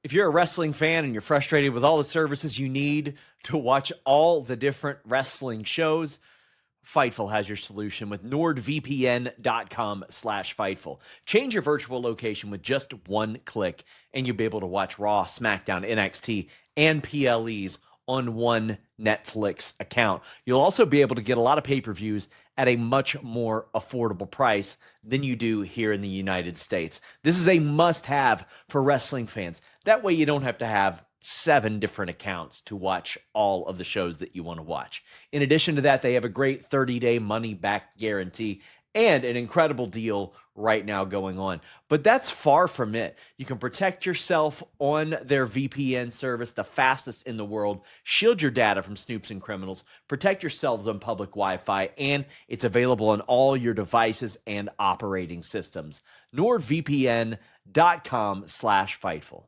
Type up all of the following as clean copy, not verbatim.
If you're a wrestling fan and you're frustrated with all the services you need to watch all the different wrestling shows, Fightful has your solution with nordvpn.com/Fightful. Change your virtual location with just one click, and you'll be able to watch Raw, SmackDown, NXT, and PLEs on one Netflix account. You'll also be able to get a lot of pay-per-views at a much more affordable price than you do here in the United States. This is a must-have for wrestling fans. That way you don't have to have 7 different accounts to watch all of the shows that you want to watch. In addition to that, they have a great 30-day money-back guarantee and an incredible deal right now going on. But that's far from it. You can protect yourself on their VPN service, the fastest in the world, shield your data from snoops and criminals, protect yourselves on public Wi-Fi, and it's available on all your devices and operating systems. NordVPN.com/Fightful.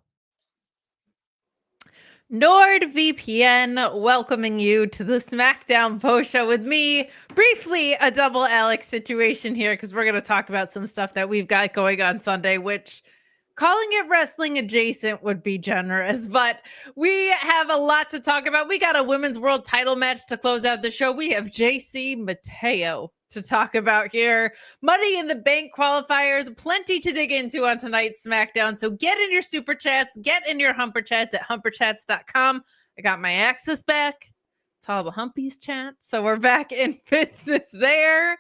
NordVPN welcoming you to the Smackdown post show with me. Briefly, a double Alex situation here because we're going to talk about some stuff that we've got going on Sunday, which calling it wrestling adjacent would be generous, but we have a lot to talk about. We got a women's world title match to close out the show. We have JC Mateo to talk about here. Money in the Bank qualifiers, plenty to dig into on tonight's SmackDown. So get in your super chats, get in your humper chats at humperchats.com. I got my access back to all the humpies chats. So we're back in business there.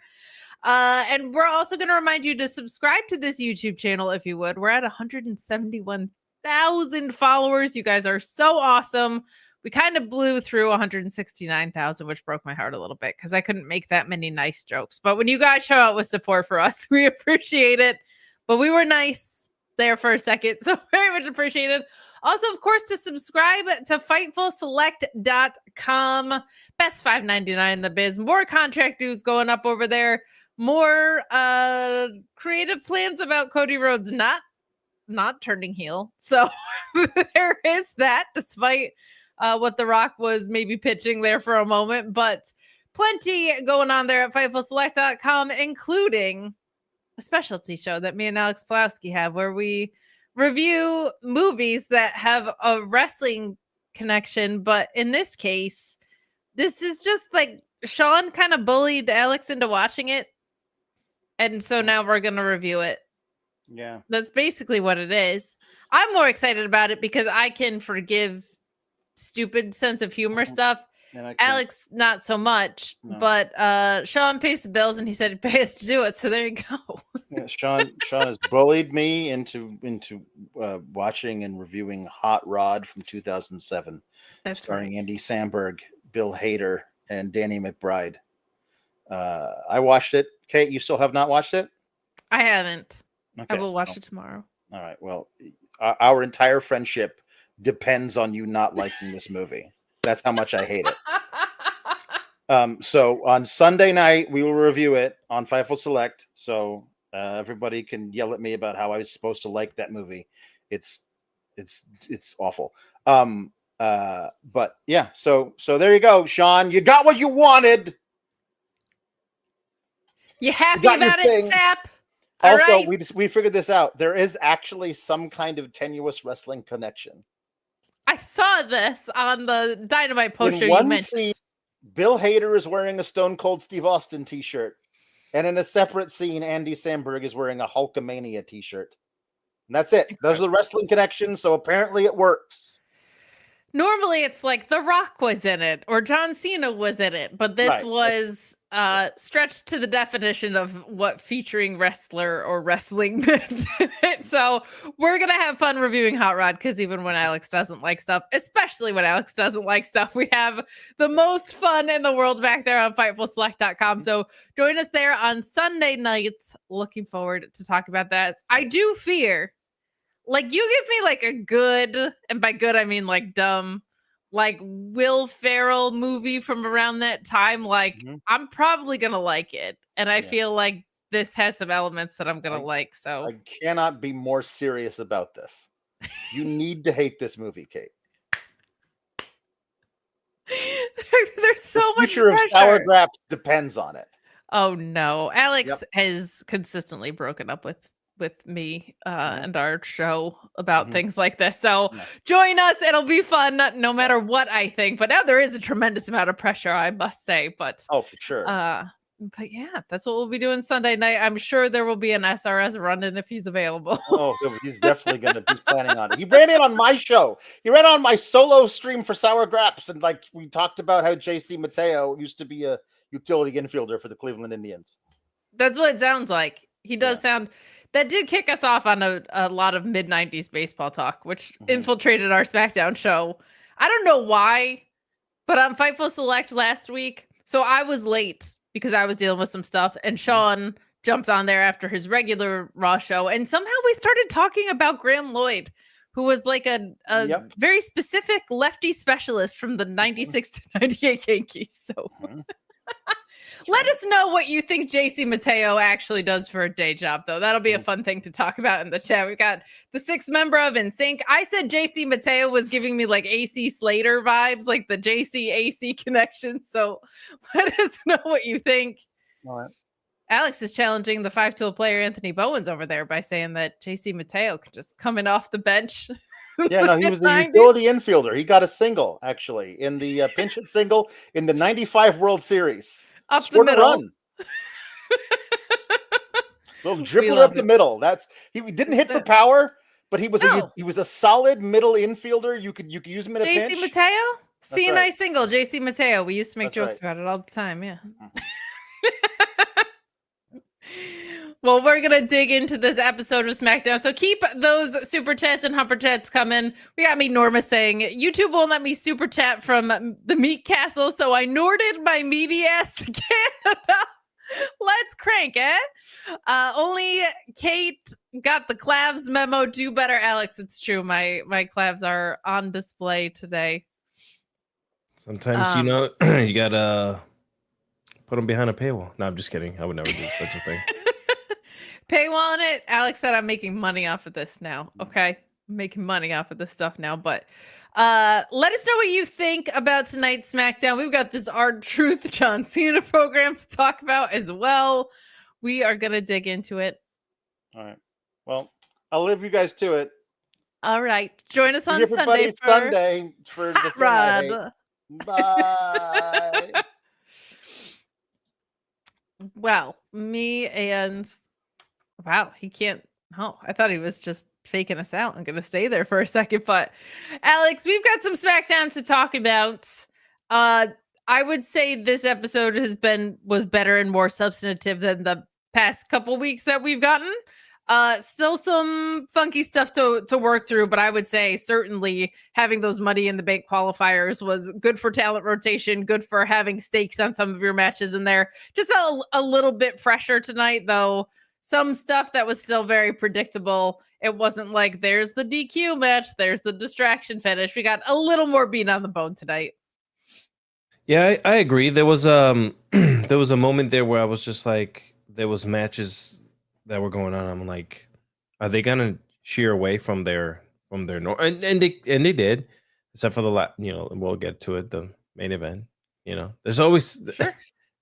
And we're also going to remind you to subscribe to this YouTube channel if you would. We're at 171,000 followers. You guys are so awesome. We kind of blew through 169,000, which broke my heart a little bit because I couldn't make that many nice jokes. But when you guys show up with support for us, we appreciate it. But we were nice there for a second, so very much appreciated. Also, of course, to subscribe to FightfulSelect.com. Best $5.99 in the biz. More contract news going up over there. More creative plans about Cody Rhodes not turning heel. So there is that, despite what The Rock was maybe pitching there for a moment, but plenty going on there at FightfulSelect.com, including a specialty show that me and Alex Pulowski have where we review movies that have a wrestling connection. But in this case, this is just like Sean kind of bullied Alex into watching it. And so now we're going to review it. Yeah. That's basically what it is. I'm more excited about it because I can forgive stupid sense of humor stuff. Alex, not so much. No. But Sean pays the bills and he said he'd pay us to do it. So there you go. Yeah, Sean has bullied me into watching and reviewing Hot Rod from 2007. That's starring right. Andy Samberg, Bill Hader, and Danny McBride. I watched it. Kate, you still have not watched it? I haven't. Okay. I will watch it tomorrow. All right. Well, our entire friendship depends on you not liking this movie. That's how much I hate it. So on Sunday night, we will review it on Fightful Select. So everybody can yell at me about how I was supposed to like that movie. It's awful. But yeah, so there you go, Sean. You got what you wanted. You happy about it, Sap? All also, right. we figured this out. There is actually some kind of tenuous wrestling connection. I saw this on the Dynamite post show you mentioned. Scene, Bill Hader is wearing a Stone Cold Steve Austin t-shirt. And in a separate scene, Andy Samberg is wearing a Hulkamania t-shirt. And that's it. Those are the wrestling connections, so apparently it works. Normally it's like The Rock was in it or John Cena was in it, but this was stretched to the definition of what featuring wrestler or wrestling meant. So we're going to have fun reviewing Hot Rod because even when Alex doesn't like stuff, especially when Alex doesn't like stuff, we have the most fun in the world back there on FightfulSelect.com. So join us there on Sunday nights. Looking forward to talk about that. I do fear, like, you give me like a good, and by good I mean like dumb, like Will Ferrell movie from around that time, like I'm probably gonna like it, and I feel like this has some elements that I'm gonna like. So I cannot be more serious about this. You need to hate this movie, Kate. There's so much pressure. The future of Sour Graps depends on it. Oh no, Alex has consistently broken up with with me and our show about Mhm. things like this. So Yeah. join us. It'll be fun no matter what I think. But now there is a tremendous amount of pressure, I must say. But Oh, for sure. but yeah, that's what we'll be doing Sunday night. I'm sure there will be an SRS run-in if he's available. Oh, he's definitely gonna. He's planning on it. He ran in on my show. He ran on my solo stream for Sour Graps, and like we talked about how JC Mateo used to be a utility infielder for the Cleveland Indians. That's what it sounds like. He does sound. That did kick us off on a lot of mid-90s baseball talk, which infiltrated our SmackDown show. I don't know why, but on Fightful Select last week, so I was late because I was dealing with some stuff, and Sean jumped on there after his regular Raw show, and somehow we started talking about Graham Lloyd, who was like a very specific lefty specialist from the 96 to 98 Yankees. So let us know what you think JC Mateo actually does for a day job, though. That'll be a fun thing to talk about in the chat. We've got the 6th member of NSYNC. I said JC Mateo was giving me like AC Slater vibes, like the JC AC connection. So let us know what you think. All right. Alex is challenging the 5-tool player Anthony Bowens over there by saying that JC Mateo could just come in off the bench. Yeah, no, he was a utility infielder. He got a single, actually, in the pinch hit single in the 95 World Series. Up the middle. Run. Little dribbler up the middle. He didn't hit for power, but he was a solid middle infielder. You could use him in a pinch. JC Mateo? CNI single, JC Mateo. We used to make jokes about it all the time, yeah. Well, we're going to dig into this episode of SmackDown. So keep those super chats and humper chats coming. We got me Norma saying, YouTube won't let me super chat from the Meat Castle, so I norded my meaty ass to Canada. Let's crank, eh? Only Kate got the clavs memo. Do better, Alex. It's true. My clavs are on display today. Sometimes, you got to put them behind a paywall. No, I'm just kidding. I would never do such a thing. Paywalling it. Alex said I'm making money off of this now. Okay. I'm making money off of this stuff now. But let us know what you think about tonight's SmackDown. We've got this R-Truth John Cena program to talk about as well. We are going to dig into it. All right. Well, I'll leave you guys to it. All right. Join us on Sunday for the Rod. Bye. Well, me and wow, he can't. Oh, I thought he was just faking us out. I'm going to stay there for a second. But Alex, we've got some SmackDown to talk about. I would say this episode was better and more substantive than the past couple weeks that we've gotten. Still some funky stuff to work through, but I would say certainly having those Money in the Bank qualifiers was good for talent rotation, good for having stakes on some of your matches in there. Just felt a little bit fresher tonight, though. Some stuff that was still very predictable. It wasn't like there's the DQ match, there's the distraction finish. We got a little more beat on the bone tonight. Yeah, I agree. There was there was a moment there where I was just like, there was matches that were going on. I'm like, are they gonna sheer away from their and they did, except for the we'll get to it, the main event. There's always sure.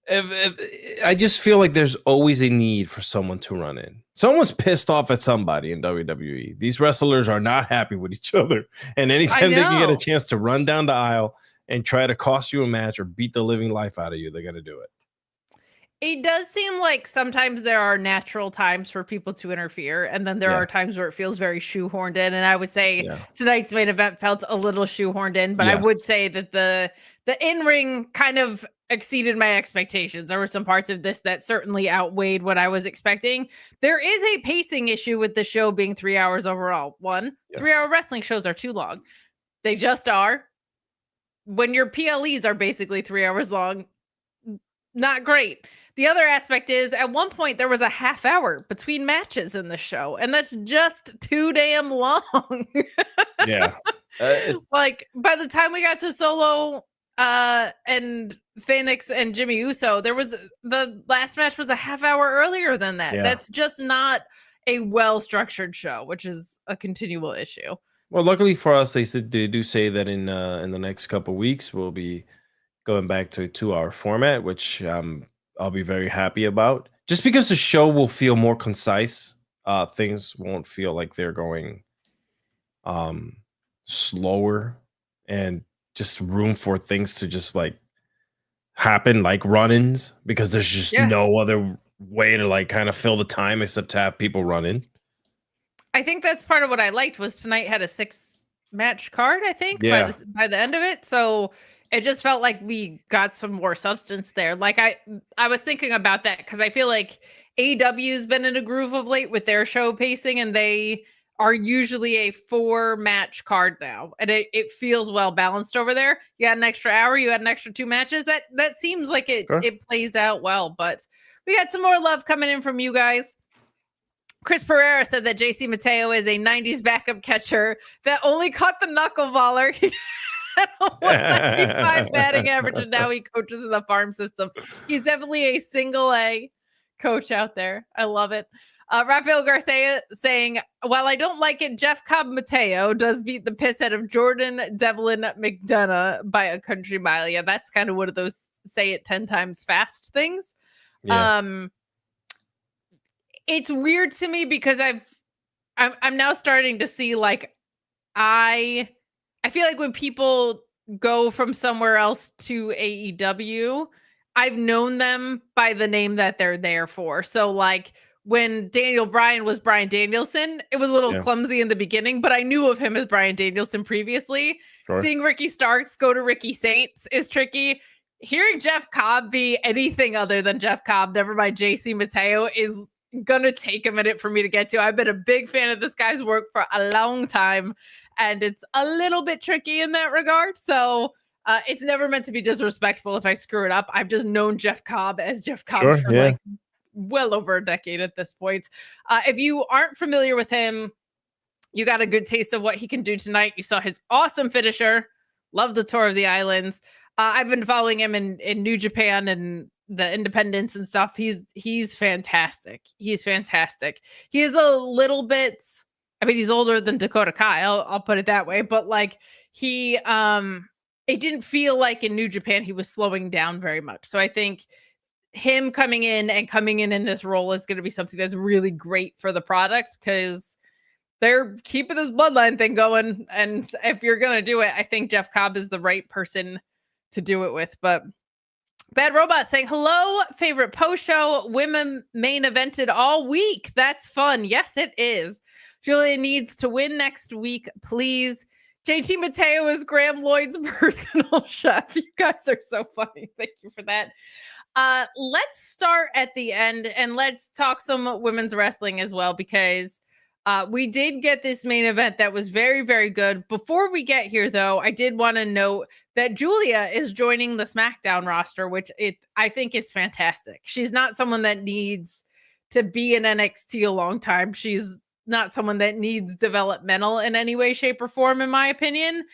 I just feel like there's always a need for someone to run in. Someone's pissed off at somebody in WWE. These wrestlers are not happy with each other. And anytime they can get a chance to run down the aisle and try to cost you a match or beat the living life out of you, they're going to do it. It does seem like sometimes there are natural times for people to interfere, and then there are times where it feels very shoehorned in. And I would say tonight's main event felt a little shoehorned in, but I would say that the in-ring kind of exceeded my expectations. There were some parts of this that certainly outweighed what I was expecting. There is a pacing issue with the show being 3 hours overall. 3-hour wrestling shows are too long. They just are. When your PLEs are basically 3 hours long, not great. The other aspect is at one point there was a half hour between matches in the show, and that's just too damn long. Yeah. Like by the time we got to Solo and Fenix and Jimmy Uso, the last match was a half hour earlier than that. That's just not a well-structured show, which is a continual issue. Well, luckily for us, they do say that in the next couple of weeks we'll be going back to a 2-hour format, which I'll be very happy about. Just because the show will feel more concise things won't feel like they're going slower, and just room for things to just like happen, like run-ins, because there's just Yeah. no other way to like kind of fill the time except to have people run in. I think that's part of what I liked was tonight had a 6-match card, I think, Yeah. by the end of it. So it just felt like we got some more substance there. Like I was thinking about that because I feel like AEW's been in a groove of late with their show pacing, and they are usually a 4-match card now. And it feels well balanced over there. You had an extra hour, you had an extra 2 matches. That seems like it plays out well. But we got some more love coming in from you guys. Chris Pereira said that JC Mateo is a 90s backup catcher that only caught the knuckleballer. He had a 195 batting average, and now he coaches in the farm system. He's definitely a single A coach out there. I love it. Rafael Garcia saying, while I don't like it, Jeff Cobb Mateo does beat the piss out of Jordan Devlin McDonough by a country mile. Yeah, that's kind of one of those say it 10 times fast things. Yeah. It's weird to me because I'm now starting to see like I feel like when people go from somewhere else to AEW, I've known them by the name that they're there for. So like when Daniel Bryan was Bryan Danielson, it was a little clumsy in the beginning, but I knew of him as Bryan Danielson previously. Sure. Seeing Ricky Starks go to Ricky Saints is tricky. Hearing Jeff Cobb be anything other than Jeff Cobb, never mind JC Mateo, is gonna take a minute for me to get to. I've been a big fan of this guy's work for a long time, and it's a little bit tricky in that regard. So it's never meant to be disrespectful if I screw it up. I've just known Jeff Cobb as Jeff Cobb for like well over a decade at this point. If you aren't familiar with him, you got a good taste of what he can do tonight. You saw his awesome finisher. Love the Tour of the Islands. I've been following him in New Japan and the independents and stuff. He's fantastic. He's fantastic. He is a little bit, I mean, he's older than Dakota Kai. I'll put it that way. But like he, it didn't feel like in New Japan he was slowing down very much. So I think him coming in this role is going to be something that's really great for the product because they're keeping this bloodline thing going. And if you're going to do it, I think Jeff Cobb is the right person to do it with. But Bad Robot saying, hello, favorite post show. Women main evented all week. That's fun. Yes, it is. Giulia needs to win next week, please. JT Mateo is Graham Lloyd's personal chef. You guys are so funny. Thank you for that. Let's start at the end and let's talk some women's wrestling as well, because we did get this main event that was very, very good. Before we get here, though, I did want to note that Giulia is joining the Smackdown roster, which I think is fantastic. She's not someone that needs to be in NXT a long time. She's not someone that needs developmental in any way, shape, or form, in my opinion.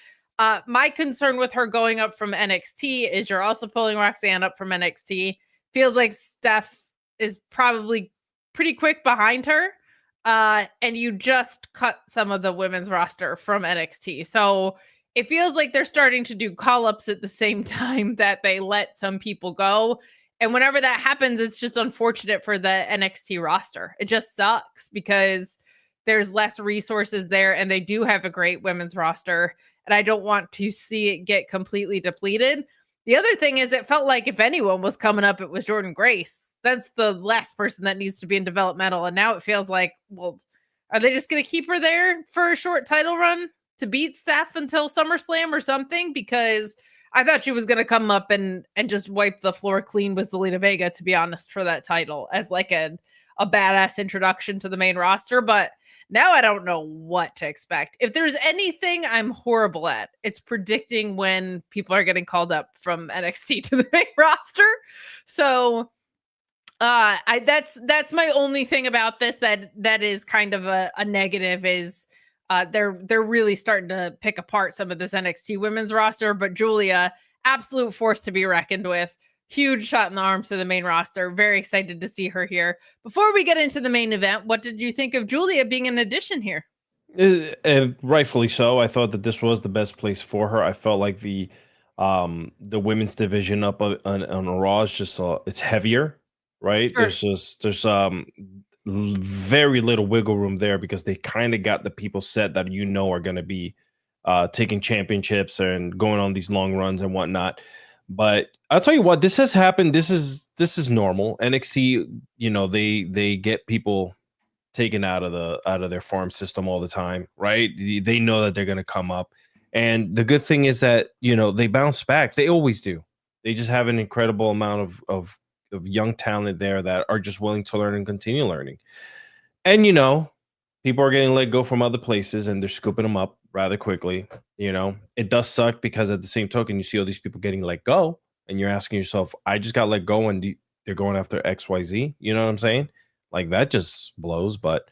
My concern with her going up from NXT is you're also pulling Roxanne up from NXT. Feels like Steph is probably pretty quick behind her. And you just cut some of the women's roster from NXT. So it feels like they're starting to do call-ups at the same time that they let some people go. And whenever that happens, it's just unfortunate for the NXT roster. It just sucks because there's less resources there and they do have a great women's roster. And I don't want to see it get completely depleted. The other thing is it felt like if anyone was coming up, it was Jordan Grace. That's the last person that needs to be in developmental. And now it feels like, well, are they just going to keep her there for a short title run to beat Steph until SummerSlam or something? Because I thought she was going to come up and just wipe the floor clean with Zelina Vega, to be honest, for that title as like a badass introduction to the main roster. But now I don't know what to expect. If there's anything I'm horrible at, it's predicting when people are getting called up from NXT to the main roster. So that's my only thing about this that is kind of a negative is they're really starting to pick apart some of this NXT women's roster. But Giulia, absolute force to be reckoned with. Huge shot in the arms to the main roster. Very excited to see her here. Before we get into the main event, what did you think of Giulia being an addition here? And rightfully so. I thought that this was the best place for her. I felt like the women's division up on Raw is just it's heavier, right? Sure. There's very little wiggle room there because they kind of got the people set that are going to be taking championships and going on these long runs and whatnot. But I'll tell you what, this has happened. This is normal. NXT, they get people taken out of their farm system all the time, right? They know that they're going to come up. And the good thing is that, they bounce back. They always do. They just have an incredible amount of young talent there that are just willing to learn and continue learning. And, people are getting let go from other places and they're scooping them up rather quickly. It does suck because at the same token, you see all these people getting let go and you're asking yourself, I just got let go and they're going after XYZ. You know what I'm saying? Like that just blows, but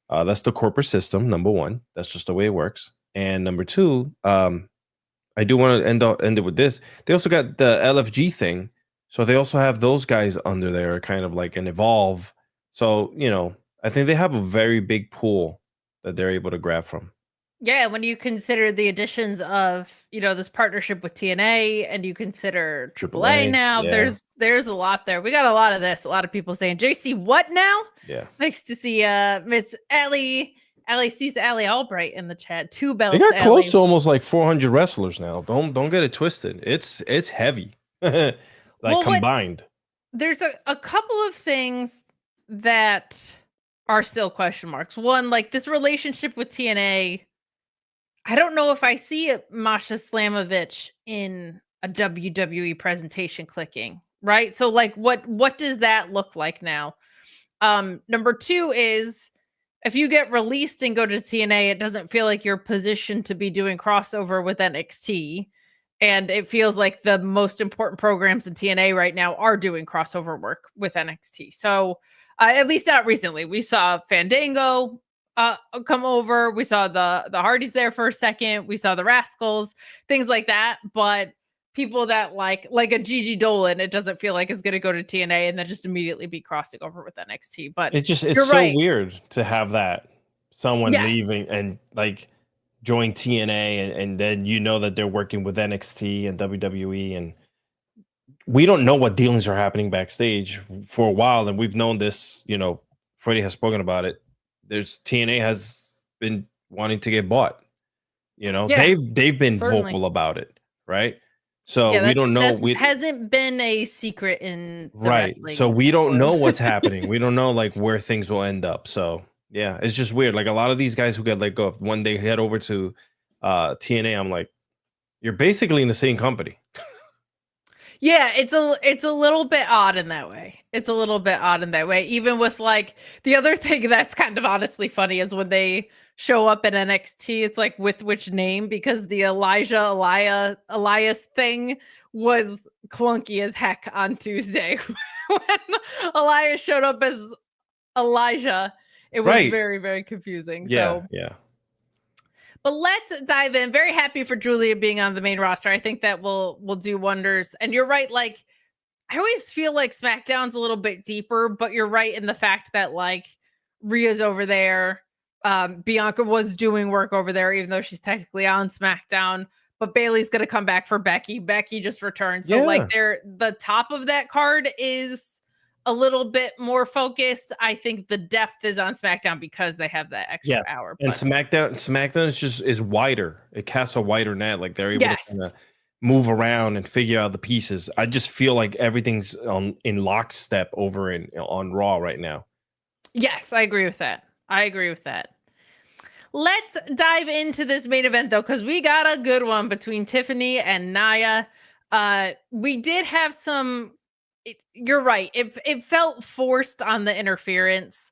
that's the corporate system. Number one, that's just the way it works. And number two, I do want to end it with this. They also got the LFG thing. So they also have those guys under there, kind of like an Evolve. So, I think they have a very big pool that they're able to grab from. Yeah, when you consider the additions of, this partnership with TNA and you consider AAA now, yeah. there's a lot there. We got a lot of this. A lot of people saying, JC, what now? Yeah. Nice to see Miss Ellie sees Allie Albright in the chat. 2 belts. They got close to almost like 400 wrestlers now. Don't get it twisted. It's heavy. Combined. There's a couple of things that are still question marks. One, like this relationship with TNA. I don't know if I see Masha Slamovich in a WWE presentation clicking, right? So like what does that look like now? Number 2 is if you get released and go to TNA, it doesn't feel like you're positioned to be doing crossover with NXT. And it feels like the most important programs in TNA right now are doing crossover work with NXT. So at least not recently. We saw Fandango come over. We saw the Hardys there for a second. We saw the Rascals, things like that. But people that like a Gigi Dolan, it doesn't feel like is going to go to TNA and then just immediately be crossing over with NXT. But it's so right. weird to have that someone leaving and like join TNA and then that they're working with NXT and WWE, and we don't know what dealings are happening backstage for a while, and we've known this. Freddie has spoken about it. TNA has been wanting to get bought. They've been vocal about it, right? So we don't know. It hasn't been a secret in the wrestling. So we don't know what's happening. We don't know like where things will end up. So yeah, it's just weird. Like a lot of these guys who get let go, when they head over to TNA, I'm like, you're basically in the same company. Yeah, it's a little bit odd in that way. Even with like the other thing that's kind of honestly funny is when they show up in NXT, it's like with which name, because the Elias thing was clunky as heck on Tuesday. When Elias showed up as Elijah, it was very, very confusing. Yeah. But let's dive in. Very happy for Giulia being on the main roster. I think that will do wonders. And you're right. Like, I always feel like SmackDown's a little bit deeper, but you're right in the fact that like Rhea's over there. Bianca was doing work over there, even though she's technically on SmackDown. But Bayley's going to come back for Becky. Becky just returned. So like the top of that card is a little bit more focused. I think the depth is on SmackDown because they have that extra hour. And SmackDown is wider. It casts a wider net. Like they're able to kind of move around and figure out the pieces. I just feel like everything's in lockstep over on Raw right now. Yes, I agree with that. Let's dive into this main event though, because we got a good one between Tiffany and Nia. We did have some. You're right. It felt forced on the interference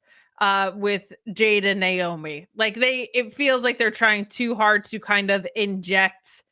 with Jade and Naomi. Like it feels like they're trying too hard to kind of inject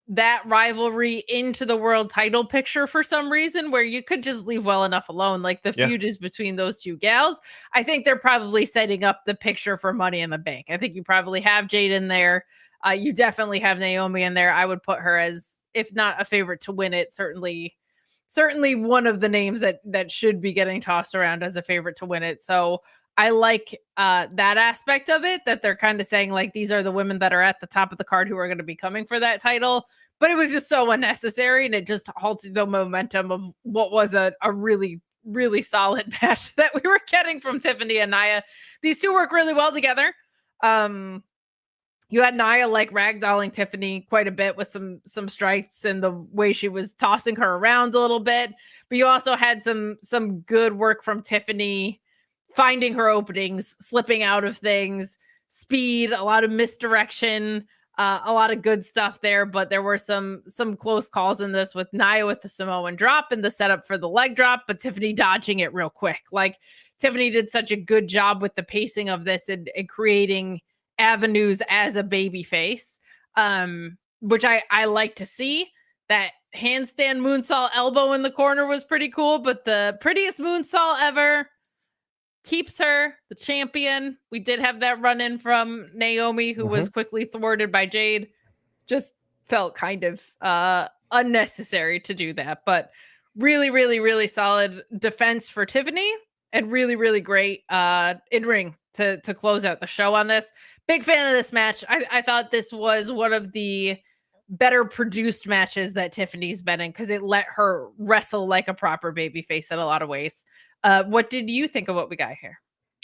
that rivalry into the world title picture for some reason, where you could just leave well enough alone. Like the feud is between those two gals. I think they're probably setting up the picture for Money in the Bank. I think you probably have Jade in there. You definitely have Naomi in there. I would put her as, if not a favorite to win it, certainly one of the names that should be getting tossed around as a favorite to win it. So I like that aspect of it, that they're kind of saying like, these are the women that are at the top of the card who are going to be coming for that title. But it was just so unnecessary, and it just halted the momentum of what was a really, really solid match that we were getting from Tiffany and Nia. These two work really well together. You had Nia like ragdolling Tiffany quite a bit with some strikes and the way she was tossing her around a little bit. But you also had some good work from Tiffany finding her openings, slipping out of things, speed, a lot of misdirection, a lot of good stuff there. But there were some close calls in this with Nia with the Samoan drop and the setup for the leg drop, but Tiffany dodging it real quick. Like Tiffany did such a good job with the pacing of this and creating avenues as a baby face, which I like to see. That handstand moonsault elbow in the corner was pretty cool, but the prettiest moonsault ever keeps her the champion. We did have that run in from Naomi, who was quickly thwarted by Jade. Just felt kind of unnecessary to do that, but really, really, really solid defense for Tiffany and really, really great in-ring to close out the show on this. Big fan of this match. I thought this was one of the better produced matches that Tiffany's been in because it let her wrestle like a proper babyface in a lot of ways. What did you think of what we got here?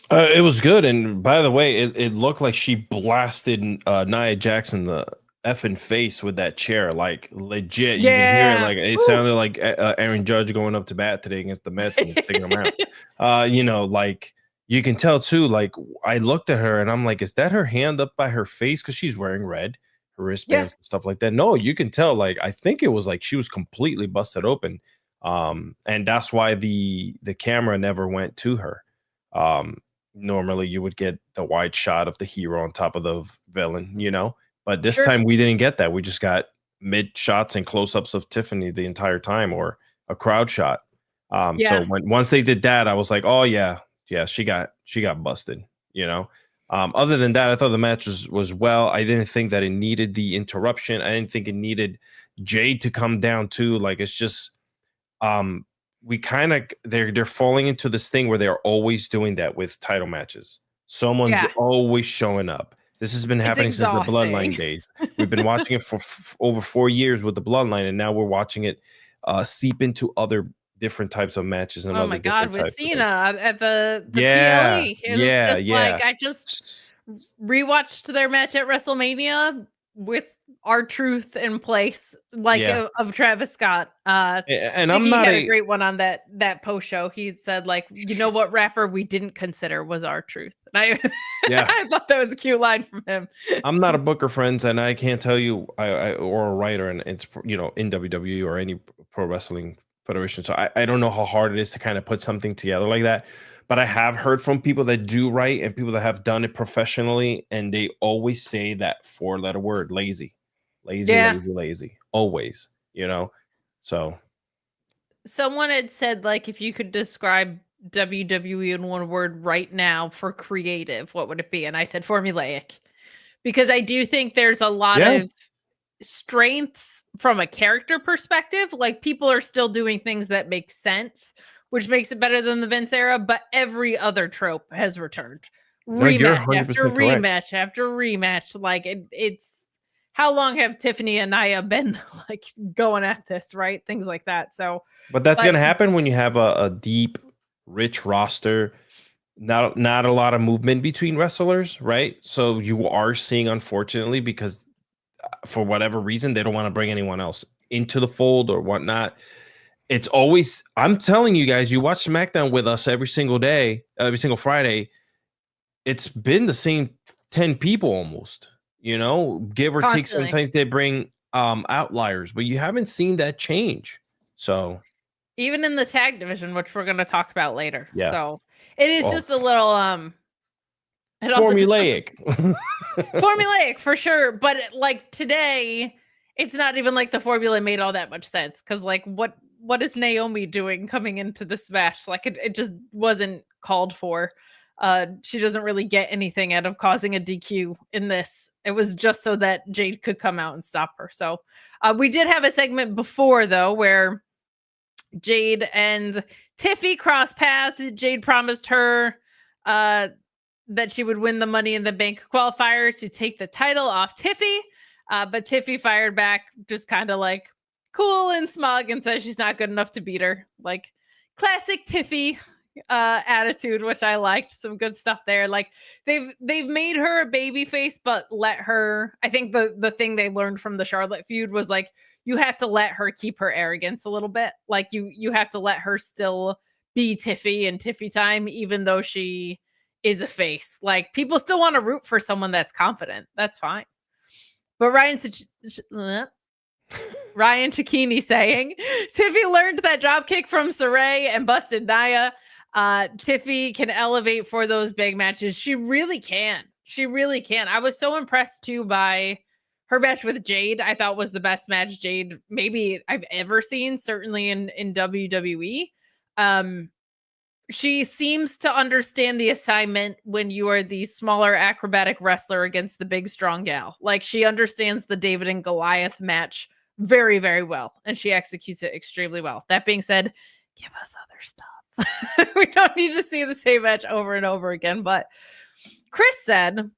It was good. And by the way, it looked like she blasted Nia Jackson the effing face with that chair. Like legit. You can hear it. Like it sounded like Aaron Judge going up to bat today against the Mets and taking them out. Like you can tell too, like I looked at her and I'm like, is that her hand up by her face? Because she's wearing red, her wristbands and stuff like that. No, you can tell, like, I think it was like she was completely busted open. And that's why the camera never went to her. Normally you would get the wide shot of the hero on top of the villain, but this time we didn't get that. We just got mid shots and close-ups of Tiffany the entire time, or a crowd shot. So once they did that, I was like, oh yeah, she got busted, Other than that, I thought the match was well. I didn't think that it needed the interruption. I didn't think it needed Jade to come down too. Like it's just we kind of they're falling into this thing where they're always doing that with title matches. Someone's always showing up. This has been happening since the Bloodline days. We've been watching it for over 4 years with the Bloodline, and now we're watching it seep into other different types of matches. And oh my god, with Cena at the PLE. It was just like I just rewatched their match at WrestleMania with R-Truth in place, of Travis Scott. And I'm not had a great one on that post show. He said, like, what rapper we didn't consider was R-Truth. And I thought that was a cute line from him. I'm not a booker, friends, and I can't tell you or a writer, and it's in WWE or any pro wrestling federation. So I don't know how hard it is to kind of put something together like that. But I have heard from people that do write and people that have done it professionally, and they always say that 4-letter word, lazy, always, So someone had said, like, if you could describe WWE in one word right now for creative, what would it be? And I said formulaic, because I do think there's a lot of strengths from a character perspective. Like, people are still doing things that make sense, which makes it better than the Vince era, but every other trope has returned. Rematch after rematch after rematch. Like it's how long have Tiffany and Nia been like going at this, right? Things like that. So, but that's going to happen when you have a deep, rich roster, not a lot of movement between wrestlers, right? So you are seeing, unfortunately, because for whatever reason, they don't want to bring anyone else into the fold or whatnot. It's always, I'm telling you guys, you watch SmackDown with us every single day, every single Friday. It's been the same 10 people almost, give or take. Sometimes they bring outliers, but you haven't seen that change. So even in the tag division, which we're going to talk about later. Yeah. So it is just a little formulaic. Formulaic for sure. But like today, it's not even like the formula made all that much sense. Cause like what is Naomi doing coming into this match? Like it just wasn't called for. She doesn't really get anything out of causing a DQ in this. It was just so that Jade could come out and stop her. So we did have a segment before though, where Jade and Tiffy cross paths. Jade promised her that she would win the Money in the Bank qualifier to take the title off Tiffy. But Tiffy fired back, just kind of like cool and smug, and says she's not good enough to beat her. Like, classic Tiffy attitude, which I liked. Some good stuff there. Like they've made her a baby face, but let her. I think the thing they learned from the Charlotte feud was like you have to let her keep her arrogance a little bit. Like you have to let her still be Tiffy and Tiffy time, even though she is a face. Like people still want to root for someone that's confident. That's fine. But Ryan Cicchini saying Tiffy learned that drop kick from Saray and busted Nia. Tiffy can elevate for those big matches. She really can. She really can. I was so impressed too by her match with Jade. I thought was the best match Jade maybe I've ever seen, certainly in WWE. She seems to understand the assignment when you are the smaller acrobatic wrestler against the big strong gal. Like she understands the David and Goliath match very, very well, and she executes it extremely well. That being said, give us other stuff. We don't need to see the same match over and over again. But Chris said,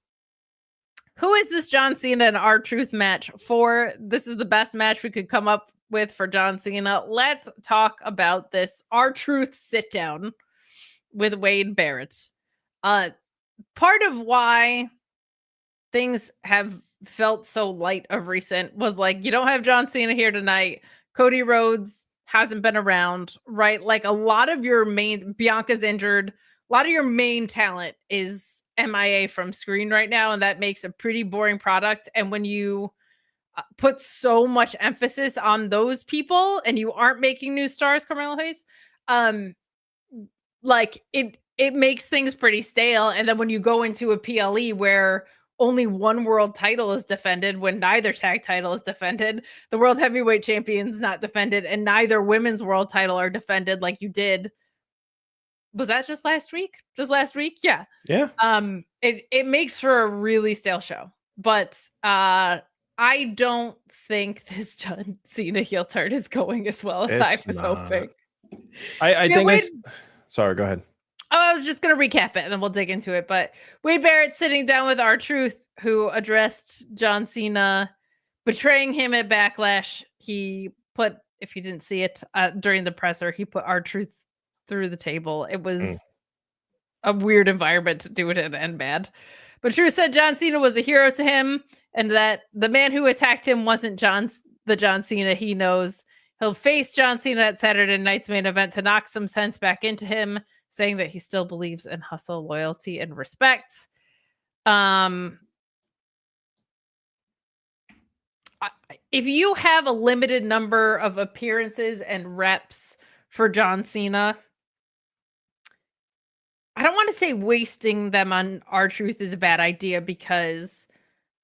who is this John Cena and R-Truth match for? This is the best match we could come up with for John Cena. Let's talk about this R-Truth sit down with Wade Barrett. Part of why things have felt so light of recent was like, you don't have John Cena here tonight. Cody Rhodes hasn't been around, right? Like a lot of your main, Bianca's injured. A lot of your main talent is MIA from screen right now. And that makes a pretty boring product. And when you put so much emphasis on those people and you aren't making new stars, Carmelo Hayes, like it makes things pretty stale. And then when you go into a PLE where only one world title is defended, when neither tag title is defended, the world heavyweight champion's not defended, and neither women's world title are defended, like you did. Was that just last week? Just last week? Yeah. Yeah. It makes for a really stale show. But I don't think this John Cena heel turn is going as well as I was hoping. I think sorry, go ahead. Oh, I was just going to recap it and then we'll dig into it. But Wade Barrett sitting down with R-Truth, who addressed John Cena betraying him at Backlash. He put, if you didn't see it during the presser, he put R-Truth through the table. It was a weird environment to do it in and bad. But Truth said John Cena was a hero to him and that the man who attacked him wasn't the John Cena he knows. He'll face John Cena at Saturday night's main event to knock some sense back into him, saying that he still believes in hustle, loyalty, and respect. If you have a limited number of appearances and reps for John Cena, I don't want to say wasting them on R-Truth is a bad idea, because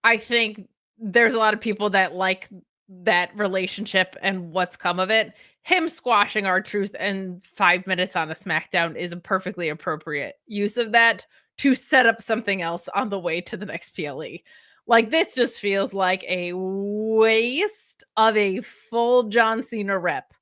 I think there's a lot of people that like that relationship and what's come of it. Him squashing R-Truth in 5 minutes on a Smackdown is a perfectly appropriate use of that to set up something else on the way to the next PLE. Like, this just feels like a waste of a full John Cena rep.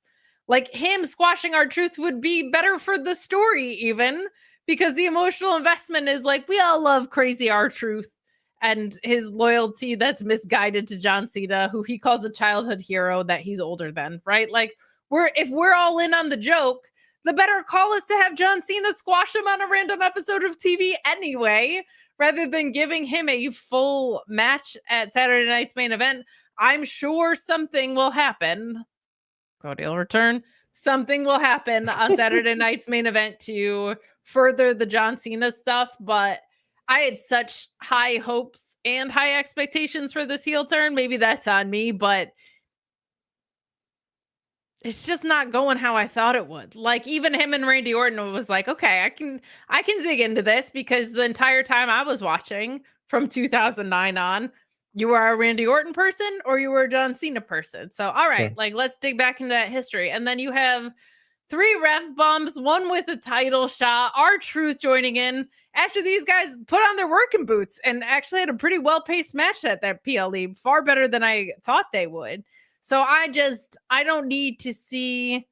Like, him squashing R-Truth would be better for the story even, because the emotional investment is like, we all love crazy R-Truth and his loyalty that's misguided to John Cena, who he calls a childhood hero that he's older than, right? Like, if we're all in on the joke, the better call is to have John Cena squash him on a random episode of TV anyway, rather than giving him a full match at Saturday night's main event. I'm sure something will happen. Cody will return. Something will happen on Saturday night's main event to further the John Cena stuff, but I had such high hopes and high expectations for this heel turn. Maybe that's on me, but it's just not going how I thought it would. Like, even him and Randy Orton was like, okay, I can dig into this, because the entire time I was watching from 2009 on, you were a Randy Orton person or you were a John Cena person. So, all right, like, let's dig back into that history. And then you have 3 ref bumps, one with a title shot, R-Truth joining in after these guys put on their working boots and actually had a pretty well-paced match at that PLE, far better than I thought they would. So I don't need to see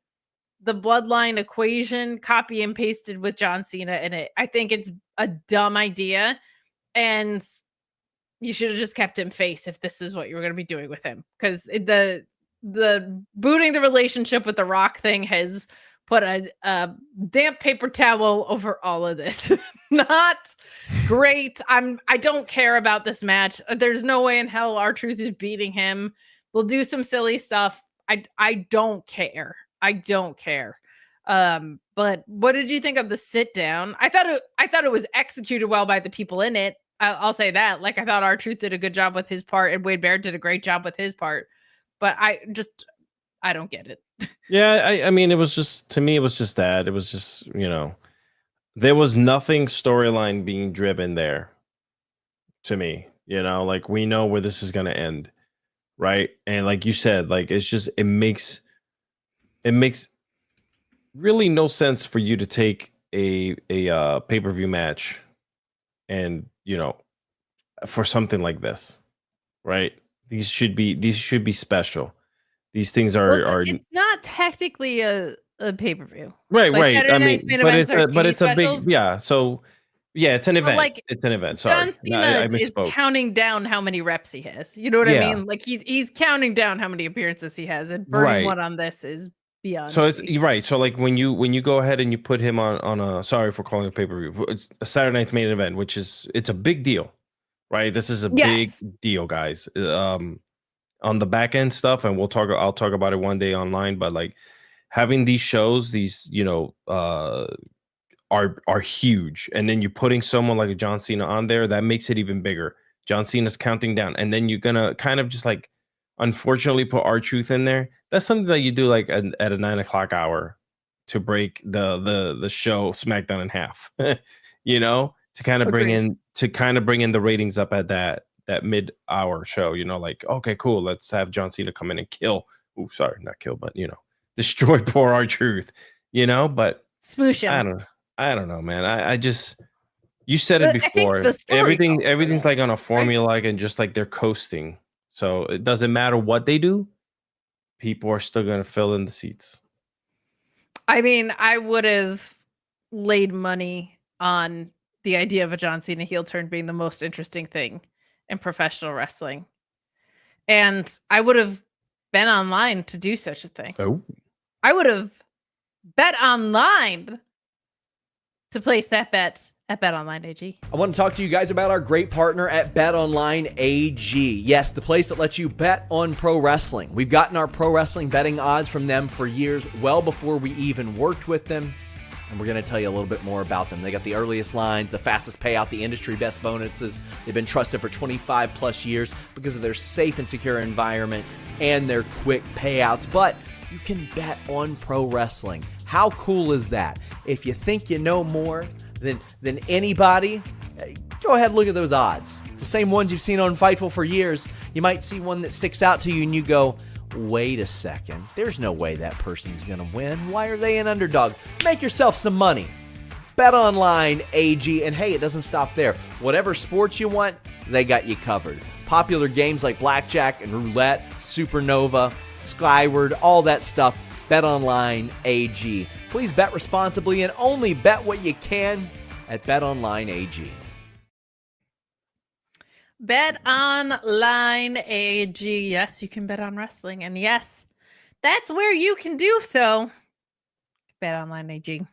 the bloodline equation copy and pasted with John Cena in it. I think it's a dumb idea, and you should have just kept him face if this is what you were going to be doing with him, because the booting the relationship with The Rock thing has put a damp paper towel over all of this. Not great. I don't care about this match. There's no way in hell R-Truth is beating him. We'll do some silly stuff. I don't care. I don't care. But what did you think of the sit down? I thought it was executed well by the people in it. I'll say that. Like, I thought R-Truth did a good job with his part, and Wade Barrett did a great job with his part. But I don't get it. Yeah, I mean, it was just, to me, it was just that. It was just, there was nothing storyline being driven there to me. Like, we know where this is going to end, right? And like you said, like, it's just, it makes really no sense for you to take a pay-per-view match and, for something like this, right? These should be special. These things are it's not technically a pay-per-view. Right. I mean, but it's a big, yeah. So yeah, it's an event. Like, it's an event. Sorry, John Cena is counting down how many reps he has. You know what I mean? Like, he's counting down how many appearances he has, and burning one on this is beyond. So it's right. So like when you go ahead and you put him on a, sorry for calling it pay-per-view, it's a Saturday night's main event, which it's a big deal, right? This is a big deal, guys. On the back end stuff, and I'll talk about it one day online, but like having these shows, these are huge, and then you're putting someone like a John Cena on there, that makes it even bigger. John Cena's counting down, and then you're gonna kind of just like, unfortunately, put R-Truth in there. That's something that you do like at a 9 o'clock hour to break the show SmackDown in half, to kind of bring in the ratings up at that mid-hour show, like, okay, cool, let's have John Cena come in and kill. Oh, sorry, not kill, but destroy poor R-Truth. But smoosh him. I don't know, man. I just, you said it before. Everything's like on a formula, like, and just like they're coasting. So it doesn't matter what they do, people are still going to fill in the seats. I mean, I would have laid money on the idea of a John Cena heel turn being the most interesting thing in professional wrestling. And I would have been online to do such a thing. Oh. I would have bet online to place that bet at BetOnline AG. I want to talk to you guys about our great partner at BetOnline AG. Yes, the place that lets you bet on pro wrestling. We've gotten our pro wrestling betting odds from them for years, well before we even worked with them. And we're going to tell you a little bit more about them. They got the earliest lines, the fastest payout, the industry best bonuses. They've been trusted for 25 plus years because of their safe and secure environment and their quick payouts. But you can bet on pro wrestling. How cool is that? If you think you know more than anybody, go ahead and look at those odds. It's the same ones you've seen on Fightful for years. You might see one that sticks out to you and you go, wait a second, there's no way that person's going to win. Why are they an underdog? Make yourself some money. BetOnline AG. And hey, it doesn't stop there. Whatever sports you want, they got you covered. Popular games like blackjack and roulette, Supernova, Skyward, all that stuff. BetOnline AG. Please bet responsibly and only bet what you can at BetOnline AG. BetOnline AG. Yes, you can bet on wrestling. And yes, that's where you can do so. BetOnline AG.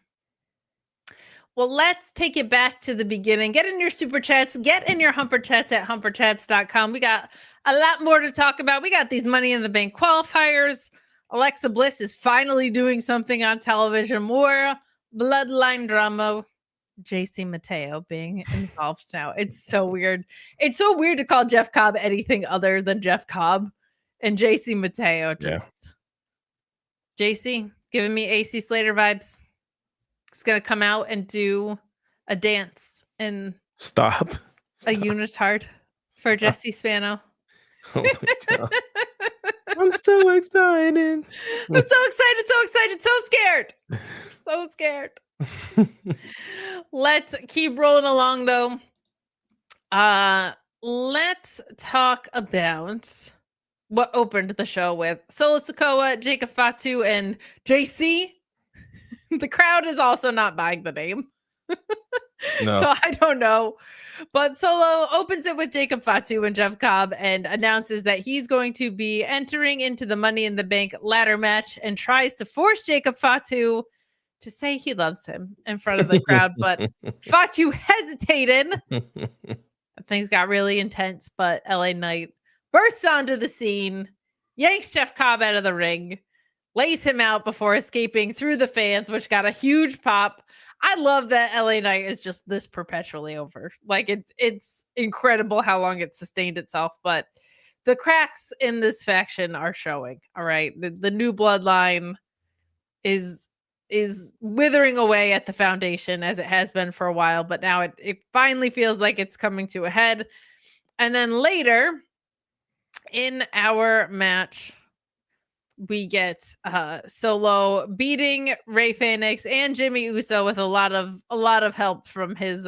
Well, let's take it back to the beginning. Get in your super chats. Get in your humper chats at humperchats.com. We got a lot more to talk about. We got these Money in the Bank qualifiers. Alexa Bliss is finally doing something on television. More bloodline drama. JC Mateo being involved now. It's so weird. It's so weird to call Jeff Cobb anything other than Jeff Cobb. And JC Mateo just... Yeah. JC, giving me AC Slater vibes. He's going to come out and do a dance in... Stop. A unitard for Jesse Spano. Oh my God. I'm so excited. I'm so excited, so scared. So scared. Let's keep rolling along though. Let's talk about what opened the show with Solo Sikoa, Jacob Fatu, and JC. The crowd is also not buying the name. No. So I don't know. But Solo opens it with Jacob Fatu and Jeff Cobb and announces that he's going to be entering into the Money in the Bank ladder match and tries to force Jacob Fatu to say he loves him in front of the crowd, but Fatu hesitated. Things got really intense, but LA Knight bursts onto the scene, yanks Jeff Cobb out of the ring, lays him out before escaping through the fans, which got a huge pop. I love that LA Knight is just this perpetually over. Like it's incredible how long it's sustained itself, but the cracks in this faction are showing. All right. The new bloodline is withering away at the foundation as it has been for a while, but now it finally feels like it's coming to a head. And then later in our match, we get Solo beating Rey Fenix and Jimmy Uso with a lot of help from his